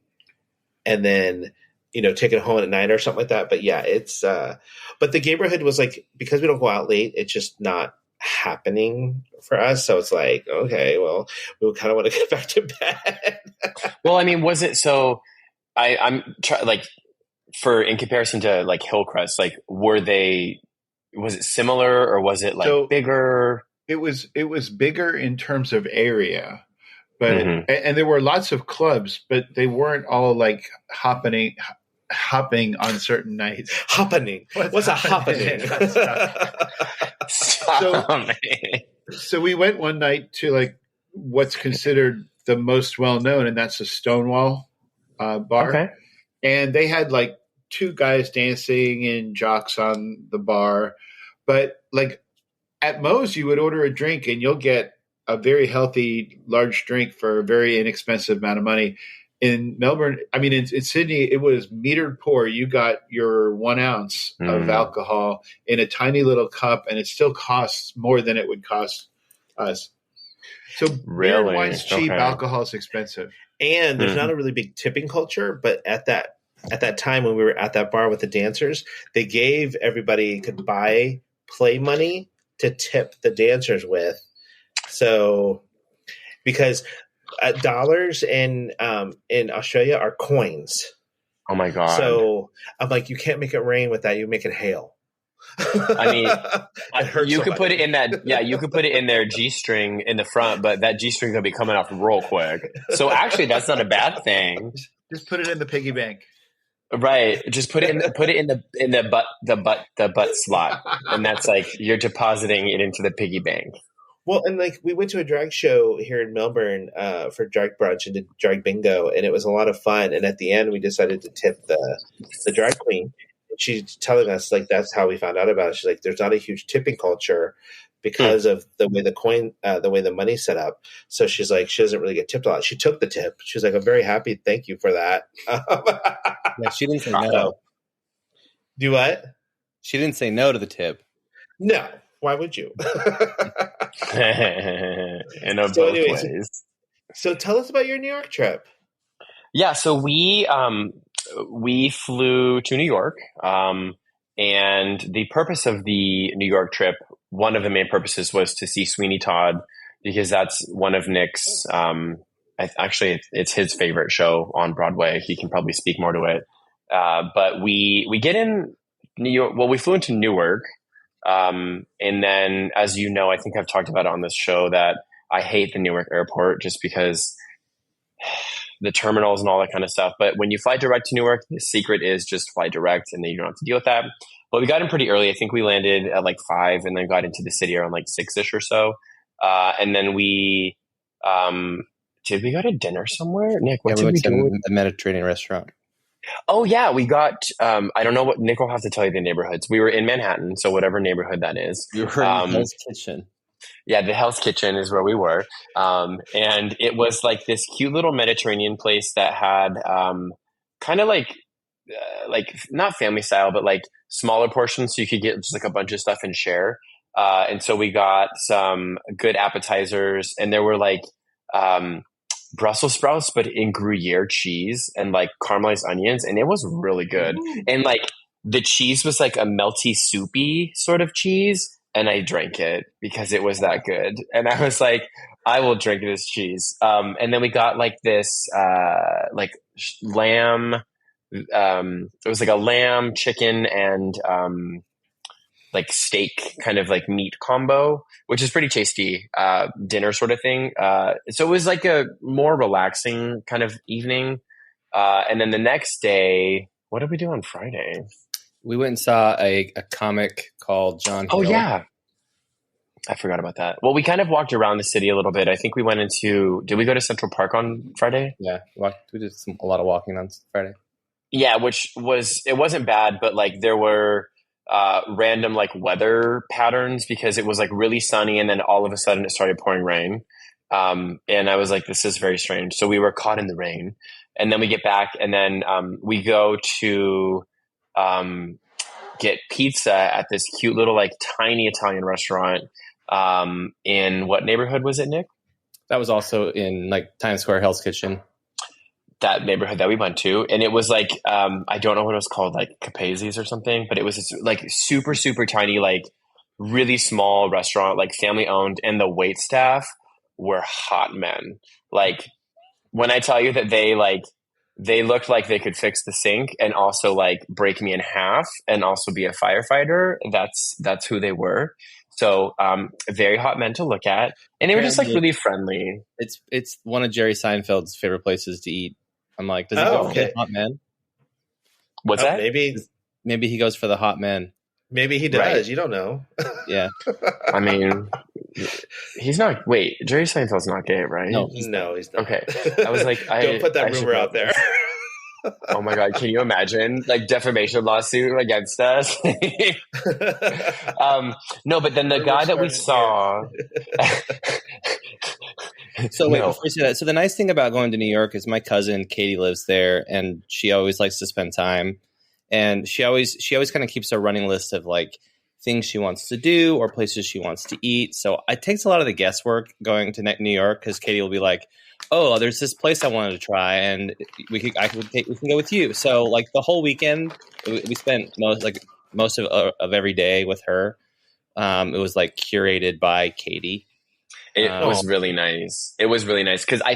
and then, take it home at night or something like that. But yeah, it's, but the neighborhood was like, because we don't go out late, it's just not happening for us. So it's like, okay, well, we kind of want to get back to bed. Well, I mean, was it so I'm like, in comparison to like Hillcrest, like, was it similar, or was it like bigger? It was bigger in terms of area, but and there were lots of clubs, but they weren't all like hopping on certain nights. Happening. What's a happening? So we went one night to like what's considered the most well known, and that's the Stonewall bar. Okay. And they had like 2 guys dancing and jocks on the bar, but like. At Moe's, you would order a drink and you'll get a very healthy, large drink for a very inexpensive amount of money. In Melbourne, in Sydney, it was metered pour. You got your 1 ounce of alcohol in a tiny little cup, and it still costs more than it would cost us. So beer and wine's cheap, alcohol's expensive. And there's not a really big tipping culture, but at that time when we were at that bar with the dancers, they gave everybody could buy play money to tip the dancers with. So, because dollars in Australia are coins. Oh my God. So I'm like, you can't make it rain with that. You make it hail. I mean, you could put it in that. Yeah, you could put it in their G-string in the front, but that G-string gonna be coming off real quick. So actually, that's not a bad thing. Just put it in the piggy bank. Right. Just put it in the butt slot. And that's like you're depositing it into the piggy bank. Well, and like we went to a drag show here in Melbourne for drag brunch and did drag bingo, and it was a lot of fun. And at the end, we decided to tip the drag queen. And she's telling us like that's how we found out about it. She's like, "There's not a huge tipping culture because of the way the way the money's set up." So she's like, she doesn't really get tipped a lot. She took the tip. She's like, "I'm very happy. Thank you for that." Yeah, she didn't say no. Do what? She didn't say no to the tip. No. Why would you? In both ways. So tell us about your New York trip. Yeah, so we flew to New York, and the purpose of the New York trip, one of the main purposes was to see Sweeney Todd, because that's one of Nick's. Actually, it's his favorite show on Broadway. He can probably speak more to it. But we get in New York. Well, we flew into Newark. And then, as you know, I think I've talked about it on this show that I hate the Newark airport just because the terminals and all that kind of stuff. But when you fly direct to Newark, the secret is just fly direct and then you don't have to deal with that. But we got in pretty early. I think we landed at like 5 and then got into the city around like 6-ish or so. And then did we go to dinner somewhere? Nick, what did we do? A Mediterranean restaurant. Oh, yeah. We got, I don't know what, Nick will have to tell you the neighborhoods. We were in Manhattan, so whatever neighborhood that is. You were in Hell's Kitchen. Yeah, the Hell's Kitchen is where we were. And it was like this cute little Mediterranean place that had kind of like not family style, but like smaller portions so you could get just like a bunch of stuff and share. And so we got some good appetizers, and there were like Brussels sprouts, but in Gruyere cheese and like caramelized onions, and it was really good. Ooh. And like the cheese was like a melty, soupy sort of cheese, and I drank it because it was that good. And I was like, I will drink this cheese. And then we got like this like lamb. It was like a lamb, chicken, and like steak kind of like meat combo, which is pretty tasty, dinner sort of thing. So it was like a more relaxing kind of evening. And then the next day, what did we do on Friday? We went and saw a comic called John Hill. Oh, yeah. I forgot about that. Well, we kind of walked around the city a little bit. I think we went did we go to Central Park on Friday? Yeah, we did a lot of walking on Friday. Yeah, it wasn't bad, but like there were random like weather patterns because it was like really sunny and then all of a sudden it started pouring rain. And I was like, this is very strange. So we were caught in the rain, and then we get back, and then we go to get pizza at this cute little like tiny Italian restaurant. In what neighborhood was it, Nick? That was also in like Times Square, Hell's Kitchen. That neighborhood that we went to, and it was like I don't know what it was called, like Capazi's or something, but it was this, like super super tiny, like really small restaurant, like family owned, and the wait staff were hot men. Like when I tell you that they looked like they could fix the sink and also like break me in half and also be a firefighter, that's who they were. So very hot men to look at, and they were just like really friendly. It's one of Jerry Seinfeld's favorite places to eat. I'm like, does he go for the hot men? What's that? Maybe he goes for the hot men. Maybe he does. Right. You don't know. Yeah. I mean, he's not. Wait, Jerry Seinfeld's not gay, right? No, he's not. Okay. I was like, don't put that rumor out there. Oh my God. Can you imagine like defamation lawsuit against us? No, but then the guy that we saw. So wait, before you say that, so the nice thing about going to New York is my cousin Katie lives there, and she always likes to spend time, and she always kind of keeps a running list of like things she wants to do or places she wants to eat. So it takes a lot of the guesswork going to New York, because Katie will be like, "Oh, there's this place I wanted to try, and we can go with you." So like the whole weekend, we spent most of every day with her. It was like curated by Katie. It was really nice. It was really nice because I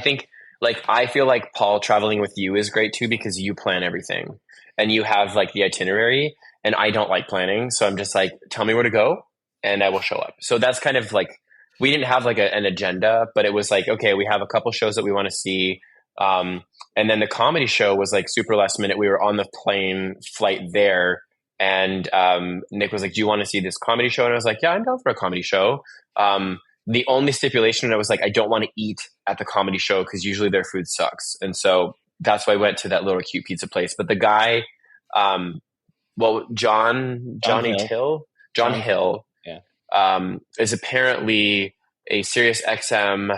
feel like Paul traveling with you is great too, because you plan everything and you have like the itinerary, and I don't like planning. So I'm just like, tell me where to go and I will show up. So that's kind of like, we didn't have like an agenda, but it was like, okay, we have a couple shows that we want to see. And then the comedy show was like super last minute. We were on the plane flight there, and Nick was like, "Do you want to see this comedy show?" And I was like, "Yeah, I'm down for a comedy show." The only stipulation, I was like, I don't want to eat at the comedy show because usually their food sucks, and so that's why I went to that little cute pizza place. But the guy, John Hill, is apparently a Sirius XM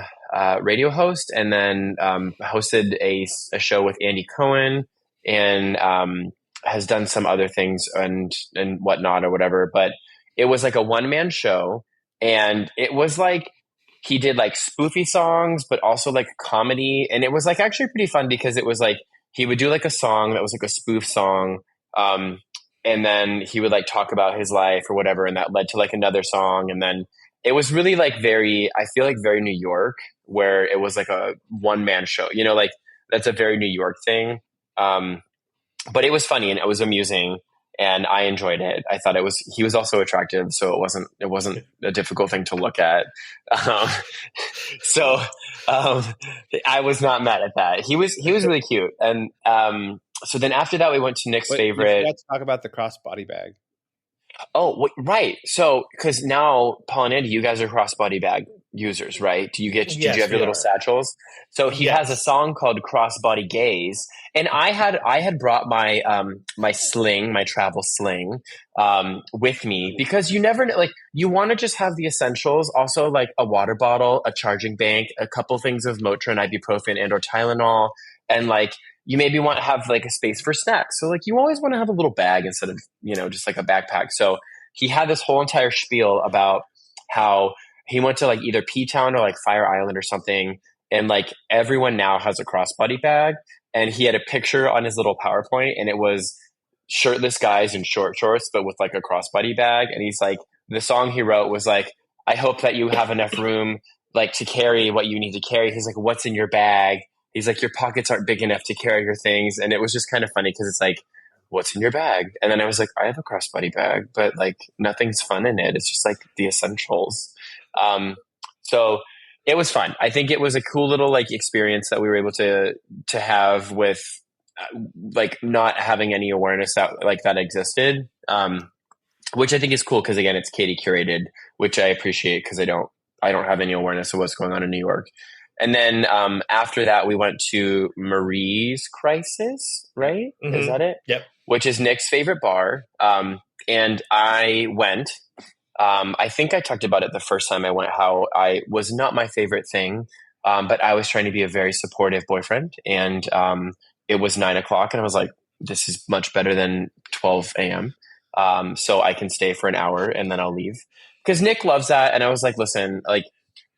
radio host, and then hosted a show with Andy Cohen, and has done some other things and whatnot or whatever. But it was like a one-man show, and it was like he did like spoofy songs, but also like comedy, and it was like actually pretty fun because it was like he would do like a song that was like a spoof song. And then he would like talk about his life or whatever, and that led to like another song. And then it was really like I feel like very New York, where it was like a one-man show, you know, like that's a very New York thing. But it was funny and it was amusing and I enjoyed it. I thought he was also attractive, so it wasn't a difficult thing to look at. So I was not mad at that. He was really cute. And so then after that, we went to Nick's favorite. Let's talk about the crossbody bag. Oh, right. So, because now, Paul and Andy, you guys are crossbody bag users, right? Did you have your little satchels? So he has a song called Crossbody Gaze. And I had brought my, my sling, my travel sling, with me because you never know, like you want to just have the essentials, also like a water bottle, a charging bank, a couple things of Motrin, ibuprofen, and or Tylenol. And like, you maybe want to have like a space for snacks. So like you always want to have a little bag instead of, just like a backpack. So he had this whole entire spiel about how he went to like either P-Town or like Fire Island or something. And like everyone now has a crossbody bag. And he had a picture on his little PowerPoint and it was shirtless guys in short shorts, but with like a crossbody bag. And he's like, the song he wrote was like, I hope that you have enough room like to carry what you need to carry. He's like, what's in your bag? He's like, your pockets aren't big enough to carry your things. And it was just kind of funny because it's like, what's in your bag? And then I was like, I have a crossbody bag, but like nothing's fun in it. It's just like the essentials. So it was fun. I think it was a cool little like experience that we were able to have with like not having any awareness that like that existed. Which I think is cool because again, it's Katie curated, which I appreciate because I don't have any awareness of what's going on in New York. And then after that, we went to Marie's Crisis, right? Mm-hmm. Is that it? Yep. Which is Nick's favorite bar. And I went. I think I talked about it the first time I went, how I was not my favorite thing, but I was trying to be a very supportive boyfriend. And it was 9:00 and I was like, this is much better than 12 a.m. So I can stay for an hour and then I'll leave. Because Nick loves that. And I was like, listen, like,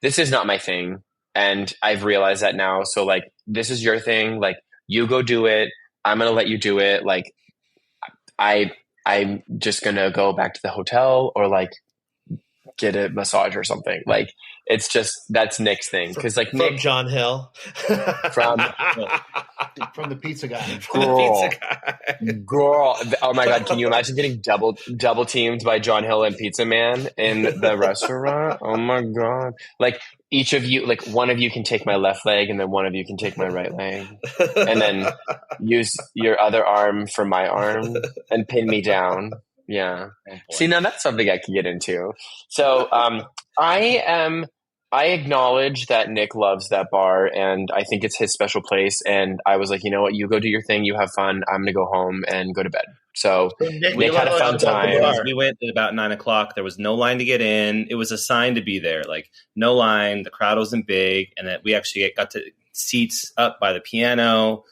this is not my thing. And I've realized that now. So like, this is your thing. Like you go do it. I'm going to let you do it. Like I'm just going to go back to the hotel or like get a massage or something. Like it's just, that's Nick's thing. Cause like from Nick, John Hill, from the pizza guy. Girl. Oh my God. Can you imagine getting double teamed by John Hill and Pizza Man in the restaurant? Oh my God. Like each of you, like one of you can take my left leg and then one of you can take my right leg and then use your other arm for my arm and pin me down. Yeah. Oh, see, now that's something I can get into. So, I acknowledge that Nick loves that bar and I think it's his special place. And I was like, you know what, you go do your thing. You have fun. I'm going to go home and go to bed. So Nick had a fun time. We went at about 9:00. There was no line to get in. It was a sign to be there. Like no line. The crowd wasn't big. And that we actually got to seats up by the piano.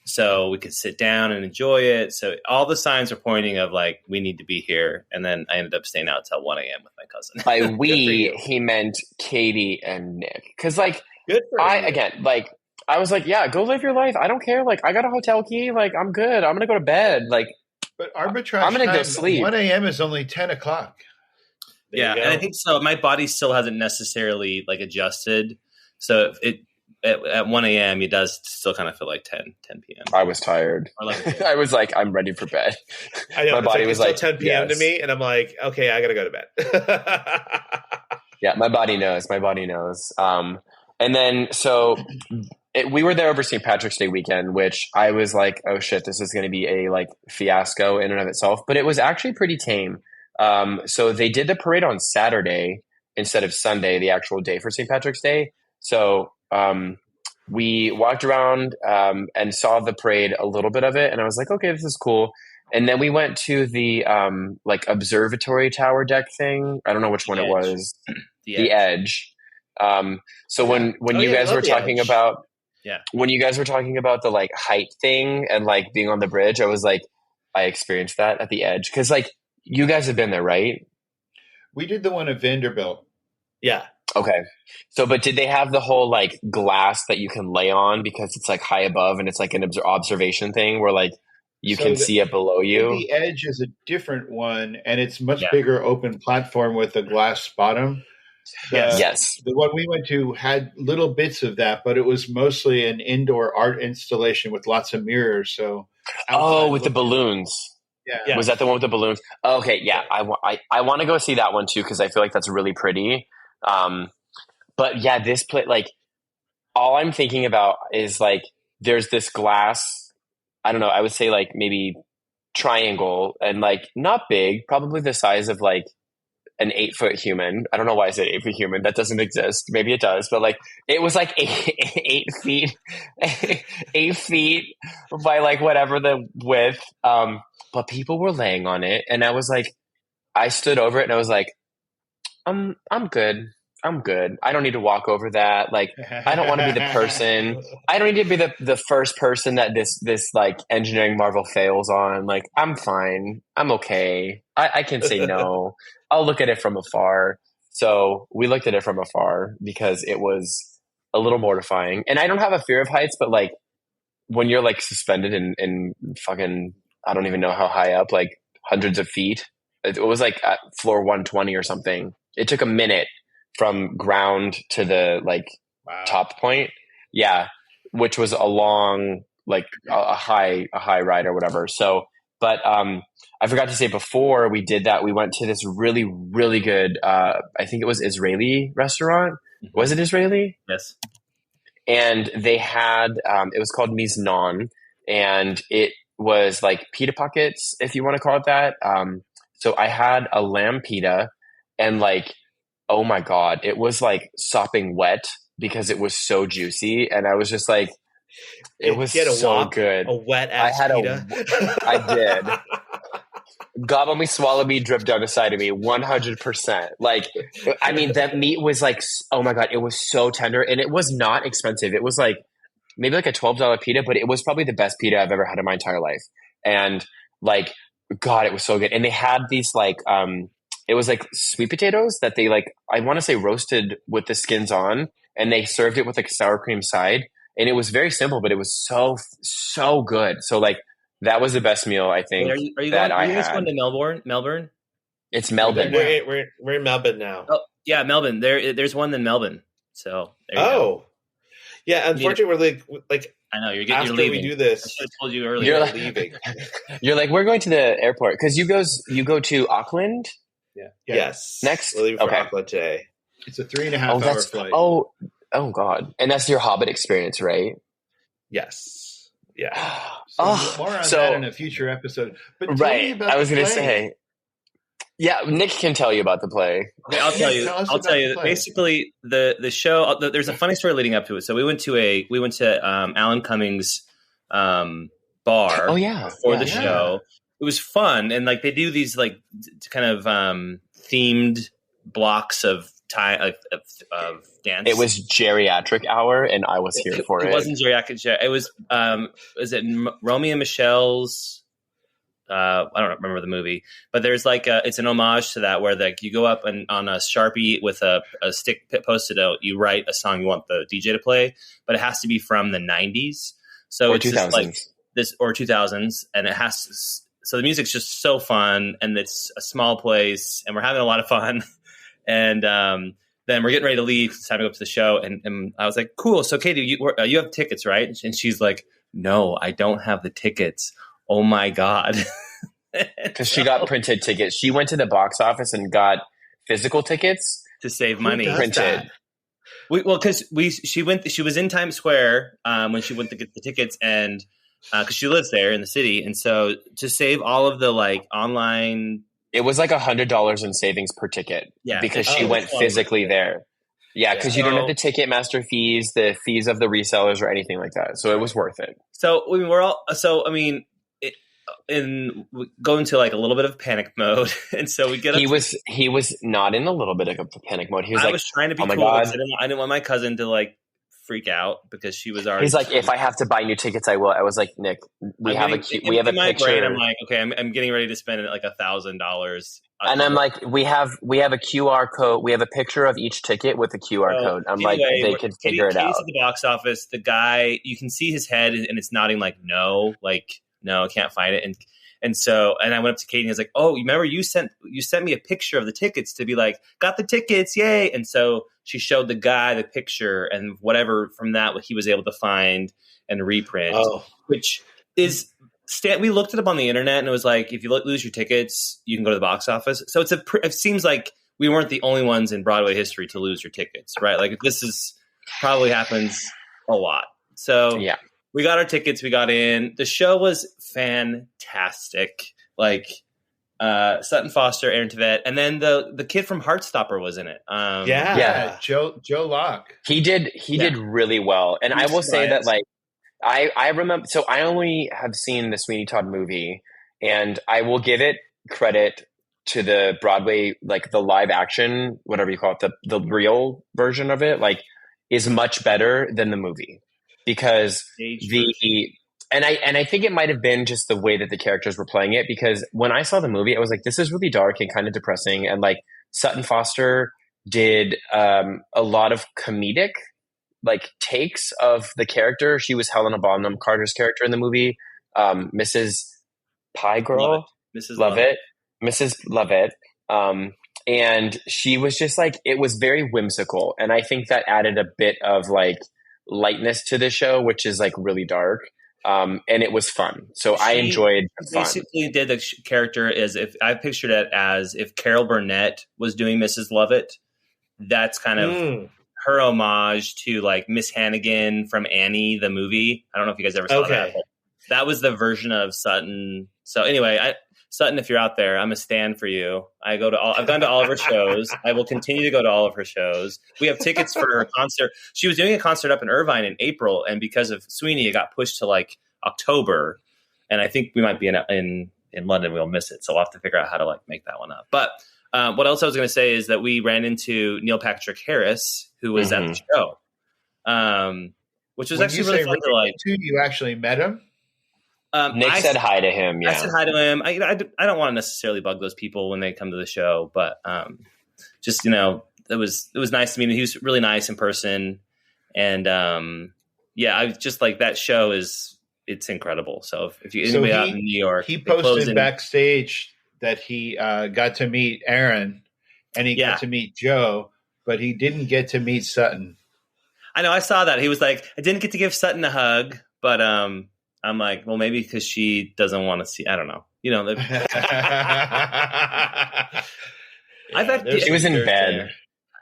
So we could sit down and enjoy it. So all the signs are pointing of like, we need to be here. And then I ended up staying out till 1 a.m. with my cousin. By we, he meant Katie and Nick. Cause like, good for you. Again, like, I was like, yeah, go live your life. I don't care. Like, I got a hotel key. Like, I'm good. I'm going to go to bed. Like, but arbitrage I'm going to time, go sleep. 1 a.m. is only 10 o'clock. Yeah. And I think so. My body still hasn't necessarily like adjusted. So at 1 a.m., it does still kind of feel like 10 p.m. I was tired. I was like, I'm ready for bed. I know, my body was like 10 p.m. yes. to me, and I'm like, okay, I got to go to bed. Yeah, my body knows. And then, so we were there over St. Patrick's Day weekend, which I was like, oh shit, this is going to be a like fiasco in and of itself. But it was actually pretty tame. So they did the parade on Saturday instead of Sunday, the actual day for St. Patrick's Day. So we walked around and saw the parade, a little bit of it, and I was like, okay, this is cool. And then we went to the like observatory tower deck thing. I don't know which one it was. The Edge. So when you guys were talking about when you guys were talking about the like height thing and like being on the bridge, I was like, I experienced that at the Edge because like you guys have been there, right? We did the one at Vanderbilt. Yeah. Okay. So, but did they have the whole like glass that you can lay on because it's like high above and it's like an observation thing where like you can see it below you? The Edge is a different one, and it's much bigger open platform with a glass bottom. Yes. The one we went to had little bits of that, but it was mostly an indoor art installation with lots of mirrors. So, with the balloons. Yeah. Was that the one with the balloons? Okay, yeah. I want to go see that one too because I feel like that's really pretty. But yeah, this place, like, all I'm thinking about is like, there's this glass. I don't know. I would say like maybe triangle and like not big, probably the size of like an 8-foot human. I don't know why I said 8-foot human. That doesn't exist. Maybe it does, but like it was like 8 feet, 8 feet by like whatever the width. But people were laying on it, and I was like, I stood over it, and I was like, I'm good. I'm good. I don't need to walk over that. Like, I don't want to be the person. I don't need to be the first person that this like engineering marvel fails on. Like, I'm fine. I'm okay. I can say no. I'll look at it from afar. So we looked at it from afar because it was a little mortifying. And I don't have a fear of heights, but like when you're like suspended in fucking, I don't even know how high up, like hundreds of feet. It was like at floor 120 or something. It took a minute from ground to the like top point. Yeah. Which was a long, like a high ride or whatever. So, but I forgot to say before we did that, we went to this really, really good, I think it was Israeli restaurant. Mm-hmm. Was it Israeli? Yes. And they had, it was called Miznon, and it was like pita pockets, if you want to call it that. So I had a lamb pita, and like, oh my God, it was like sopping wet because it was so juicy. And I was just like, it was so good. A wet ass pita. I did. Gobble me, swallow me, drip down the side of me, 100%. Like, I mean, that meat was like, oh my God, it was so tender, and it was not expensive. It was like maybe like a $12 pita, but it was probably the best pita I've ever had in my entire life. And like, God, it was so good. And they had these like, it was like sweet potatoes that they like, I want to say roasted with the skins on, and they served it with like a sour cream side. And it was very simple, but it was so good. So like, that was the best meal I think. Are you guys going to Melbourne? It's Melbourne. We're in Melbourne now. Oh yeah, Melbourne. There's one in Melbourne. So there you go. Yeah. Unfortunately, we're like I know you're after leaving. we do this. I should have told you earlier. You're leaving. You're like, we're going to the airport because you go to Auckland. Yeah. Yes. Next, we're leaving for Auckland today. It's a 3.5 hour flight. Oh God! And that's your Hobbit experience, right? Yes. Yeah. More on that in a future episode. But tell me about I was going to say, yeah, Nick can tell you about the play. Okay, I'll tell you. I'll tell you. Basically, the show. There's a funny story leading up to it. So we went to Alan Cummings' bar. Oh yeah, before the show. It was fun, and like they do these like kind of themed blocks of dance. It was geriatric hour, and I was here for it. It wasn't geriatric. It was is it Romeo and Michelle's? I don't remember the movie, but there's like it's an homage to that where like you go up and on a Sharpie with a stick Post-it note, you write a song you want the DJ to play, but it has to be from the 90s. So or it's 2000s. just like this or 2000s, and it has to. So the music's just so fun, and it's a small place, and we're having a lot of fun. And then we're getting ready to leave. It's time to go up to the show. And I was like, cool. So Katie, you have tickets, right? And she's like, no, I don't have the tickets. Oh my God. Because she got printed tickets. She went to the box office and got physical tickets to save money. Printed. She was in Times Square when she went to get the tickets, and because she lives there in the city, and so to save all of the like online, it was like $100 in savings per ticket. Yeah, because she went physically there. Yeah, because you don't have the Ticketmaster fees, the fees of the resellers, or anything like that. So it was worth it. So go into like a little bit of panic mode, and so we get. He was not in a little bit of panic mode. He was was trying to be oh my cool. God. I didn't want my cousin to like freak out because she was already. He's like, if I have to buy new tickets, I will. I was like, Nick, we have a picture. Brain, I'm like, okay, I'm getting ready to spend like $1,000. And I'm like, we have a QR code. We have a picture of each ticket with a QR code. I'm like, they can figure it out. At the box office, the guy, you can see his head and it's nodding like, no, I can't find it. And I went up to Katie and I was like, oh, remember you sent me a picture of the tickets to be like, got the tickets, yay. And so she showed the guy the picture and whatever from that, what he was able to find and reprint, which is, we looked it up on the internet and it was like, if you lose your tickets, you can go to the box office. So it seems like we weren't the only ones in Broadway history to lose your tickets, right? Like this probably happens a lot. So yeah. We got our tickets. We got in. The show was fantastic. Like Sutton Foster, Aaron Tveit, and then the kid from Heartstopper was in it. Joe Locke. He did really well. And I will say that like I remember. So I only have seen the Sweeney Todd movie, and I will give it credit to the Broadway, like the live action, whatever you call it, the real version of it, like is much better than the movie. Because I think it might have been just the way that the characters were playing it, because when I saw the movie, I was like, this is really dark and kind of depressing. And like Sutton Foster did a lot of comedic like takes of the character. She was Helena Bonham Carter's character in the movie, Mrs. Pie Girl, Mrs. Lovett. And she was just like, it was very whimsical. And I think that added a bit of like lightness to the show, which is like really dark, and it was fun. So I enjoyed the fun. Basically did the character as if I pictured it as if Carol Burnett was doing Mrs. Lovett. That's kind of her homage to like Miss Hannigan from Annie the movie. I don't know if you guys ever saw that. But that was the version of Sutton. So anyway, Sutton, if you're out there, I'm a stand for you. I've gone to all of her shows. I will continue to go to all of her shows. We have tickets for her concert. She was doing a concert up in Irvine in April, and because of Sweeney, it got pushed to like October. And I think we might be in London. We'll miss it, so we'll have to figure out how to like make that one up. But what else I was going to say is that we ran into Neil Patrick Harris, who was at the show, which was actually really fun to like. You actually met him. Nick said hi to him. Yeah, I said hi to him. I don't want to necessarily bug those people when they come to the show, but just it was nice to meet him. He was really nice in person, and I just like that show it's incredible. So if anybody out in New York, he posted backstage that he got to meet Aaron and he got to meet Joe, but he didn't get to meet Sutton. I know. I saw that. He was like, I didn't get to give Sutton a hug, but I'm like, well, maybe because she doesn't want to see. I don't know. She was in bed.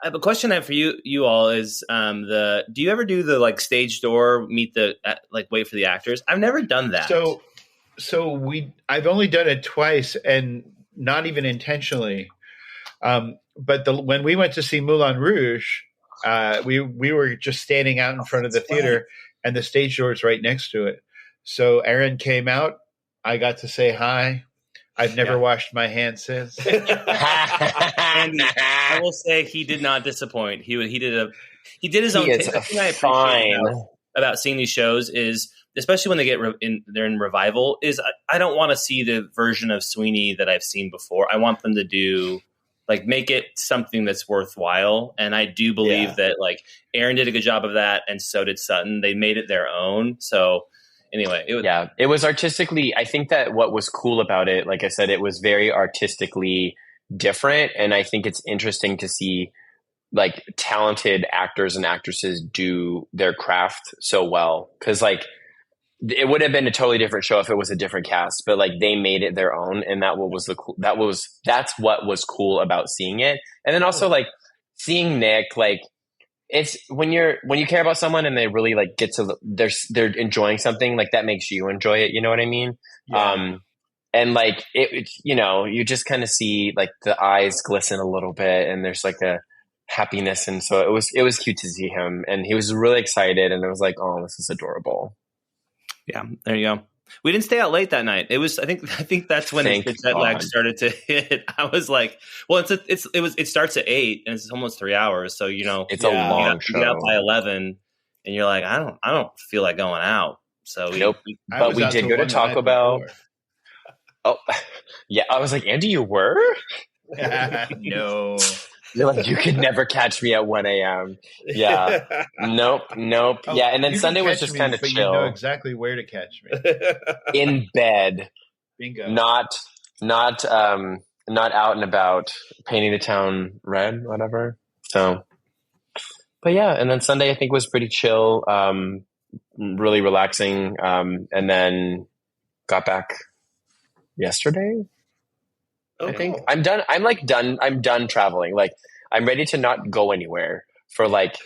I have a question I have for you all is do you ever do the like stage door wait for the actors? I've never done that. I've only done it twice and not even intentionally. But when we went to see Moulin Rouge, we were just standing out in front of the theater and the stage door is right next to it. So Aaron came out. I got to say hi. I've never washed my hands since. And I will say he did not disappoint. He did his own thing. The thing I appreciate about seeing these shows is, especially when they they're in revival, is I don't want to see the version of Sweeney that I've seen before. I want them to do make it something that's worthwhile. And I do believe that Aaron did a good job of that, and so did Sutton. They made it their own. So anyway, it was artistically. I think that what was cool about it, like I said, it was very artistically different, and I think it's interesting to see talented actors and actresses do their craft so well. Because it would have been a totally different show if it was a different cast, but they made it their own, and that's what was cool about seeing it. And then also seeing Nick, it's when you care about someone and they really like get to they're enjoying something, like that makes you enjoy it. You know what I mean? Yeah. And like you just kind of see like the eyes glisten a little bit, and there's like a happiness, and so it was cute to see him, and he was really excited, and it was like, oh, this is adorable. Yeah, there you go. We didn't stay out late that night. It was I think that's when the jet lag started to hit. I was like, well, it starts at 8 and it's almost 3 hours, so it's a long show. You get out by 11, and you're like, I don't feel like going out. So nope. But we did go to Taco Bell. Oh, yeah. I was like, Andy, you were? No. You're like, you could never catch me at 1 a.m. Yeah. Nope. Oh, yeah. And then Sunday was just kind of chill. You know exactly where to catch me. In bed. Bingo. Not out and about painting the town red, whatever. So, but yeah. And then Sunday, I think, was pretty chill. Really relaxing. And then got back yesterday. Oh, I think I'm done. I'm done traveling. Like, I'm ready to not go anywhere for like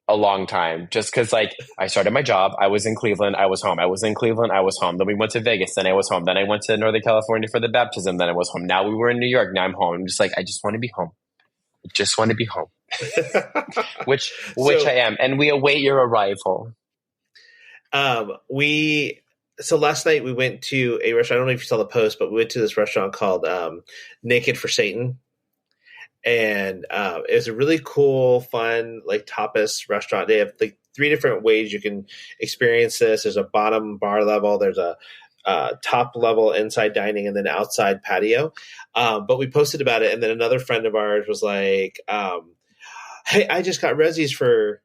a long time. Just because like I started my job, I was in Cleveland, I was home. I was in Cleveland, I was home. Then we went to Vegas, then I was home. Then I went to Northern California for the baptism, then I was home. Now we were in New York, now I'm home. I'm just like, I just want to be home. I just want to be home. which I am. And we await your arrival. So last night we went to a restaurant. I don't know if you saw the post, but we went to this restaurant called Naked for Satan. And it was a really cool, fun, like tapas restaurant. They have like 3 different ways you can experience this. There's a bottom bar level. There's a top level inside dining, and then outside patio. But we posted about it. And then another friend of ours was like, hey, I just got resis for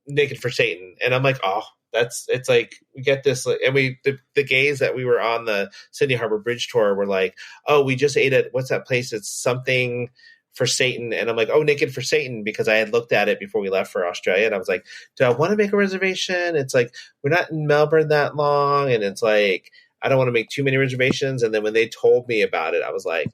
Naked for Satan. And I'm like, oh, it's like we get this, and the gays that we were on the Sydney Harbor Bridge tour were like, oh, we just ate at what's that place? It's something for Satan. And I'm like, oh, Naked for Satan, because I had looked at it before we left for Australia, and I was like, do I want to make a reservation? It's like we're not in Melbourne that long, and it's like I don't want to make too many reservations. And then when they told me about it, I was like,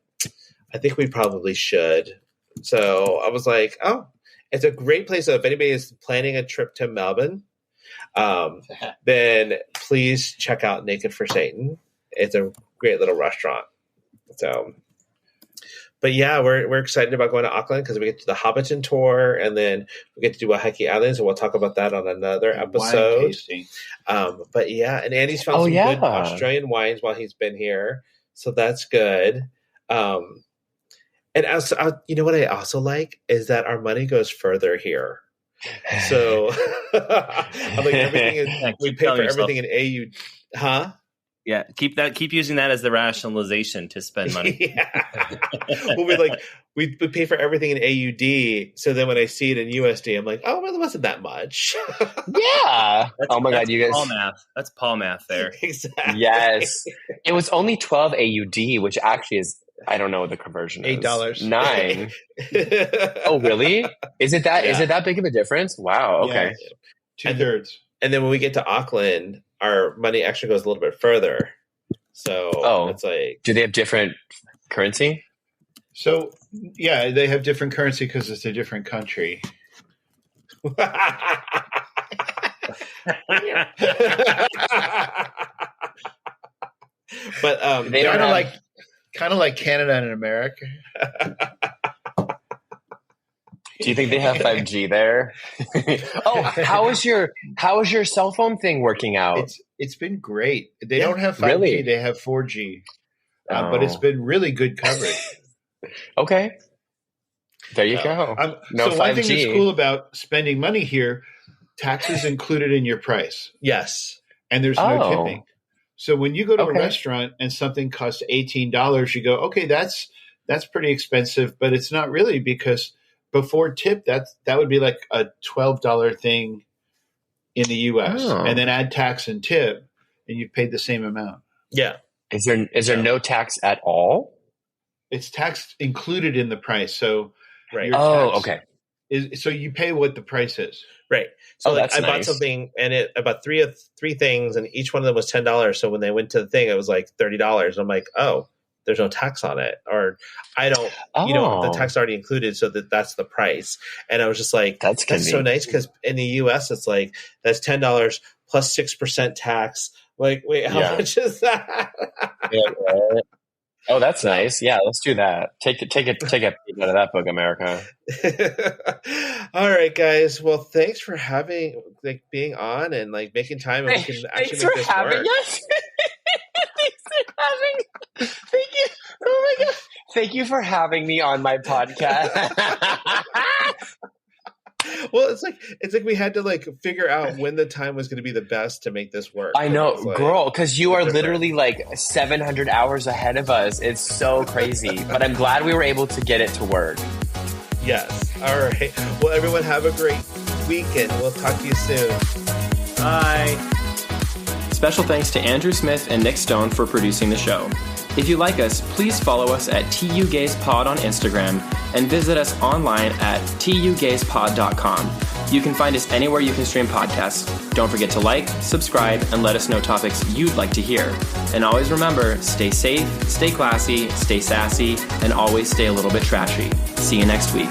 I think we probably should. So I was like, oh, it's a great place. So if anybody is planning a trip to Melbourne, then please check out Naked for Satan. It's a great little restaurant. So, but yeah, we're excited about going to Auckland because we get to the Hobbiton tour, and then we get to do Waiheke Islands, and we'll talk about that on another episode. But yeah, and Andy's found some good Australian wines while he's been here, so that's good. And also, you know what I also like is that our money goes further here. So I'm like, everything is, we pay for everything in AU, huh? Yeah, keep using that as the rationalization to spend money. Yeah. Well, we pay for everything in AUD. So then when I see it in USD, I'm like, oh, well, it wasn't that much. Yeah. Oh my God, you guys. Paul math. That's Paul math there. Exactly. Yes. It was only 12 AUD, which actually is, I don't know what the conversion is. $8. 9. Oh, really? Is it that? Yeah. Is it that big of a difference? Wow. Okay. Yeah. 2/3. And then when we get to Auckland, our money actually goes a little bit further. So it's like, do they have different currency? So yeah, they have different currency because it's a different country. But they don't kind of like Canada and America. Do you think they have 5G there? Oh, how is your cell phone thing working out? It's been great. They don't have 5G; really? They have 4G, but it's been really good coverage. Okay, there you go. No so 5G. One thing that's cool about spending money here, taxes included in your price. Yes, and there's no tipping. So when you go to a restaurant and something costs $18, you go, okay, that's pretty expensive, but it's not really, because before tip, that would be like a $12 thing in the U.S. And then add tax and tip, and you've paid the same amount. Yeah. Is there no tax at all? It's tax included in the price. So right. Okay. So you pay what the price is. Right. So I bought something, and I bought three things, and each one of them was $10. So when they went to the thing, it was like $30. I'm like, oh, there's no tax on it, or I don't, the tax already included, so that's the price. And I was just like, that's so nice, because in the US it's like that's $10 plus 6% tax. Like, wait, how much is that? Oh, that's nice. Yeah, let's do that. Take a peek out of that book, America. All right, guys. Well, thanks for being on and like making time, and we can actually make this work. Us. Thanks for having. Thank you. Oh my god. Thank you for having me on my podcast. Well, it's like we had to like figure out when the time was going to be the best to make this work. I know, girl, because you are literally like 700 hours ahead of us. It's so crazy, but I'm glad we were able to get it to work. Yes. All right. Well, everyone, have a great weekend. We'll talk to you soon. Bye. Special thanks to Andrew Smith and Nick Stone for producing the show. If you like us, please follow us at tugayspod on Instagram and visit us online at tugayspod.com. You can find us anywhere you can stream podcasts. Don't forget to like, subscribe, and let us know topics you'd like to hear. And always remember, stay safe, stay classy, stay sassy, and always stay a little bit trashy. See you next week.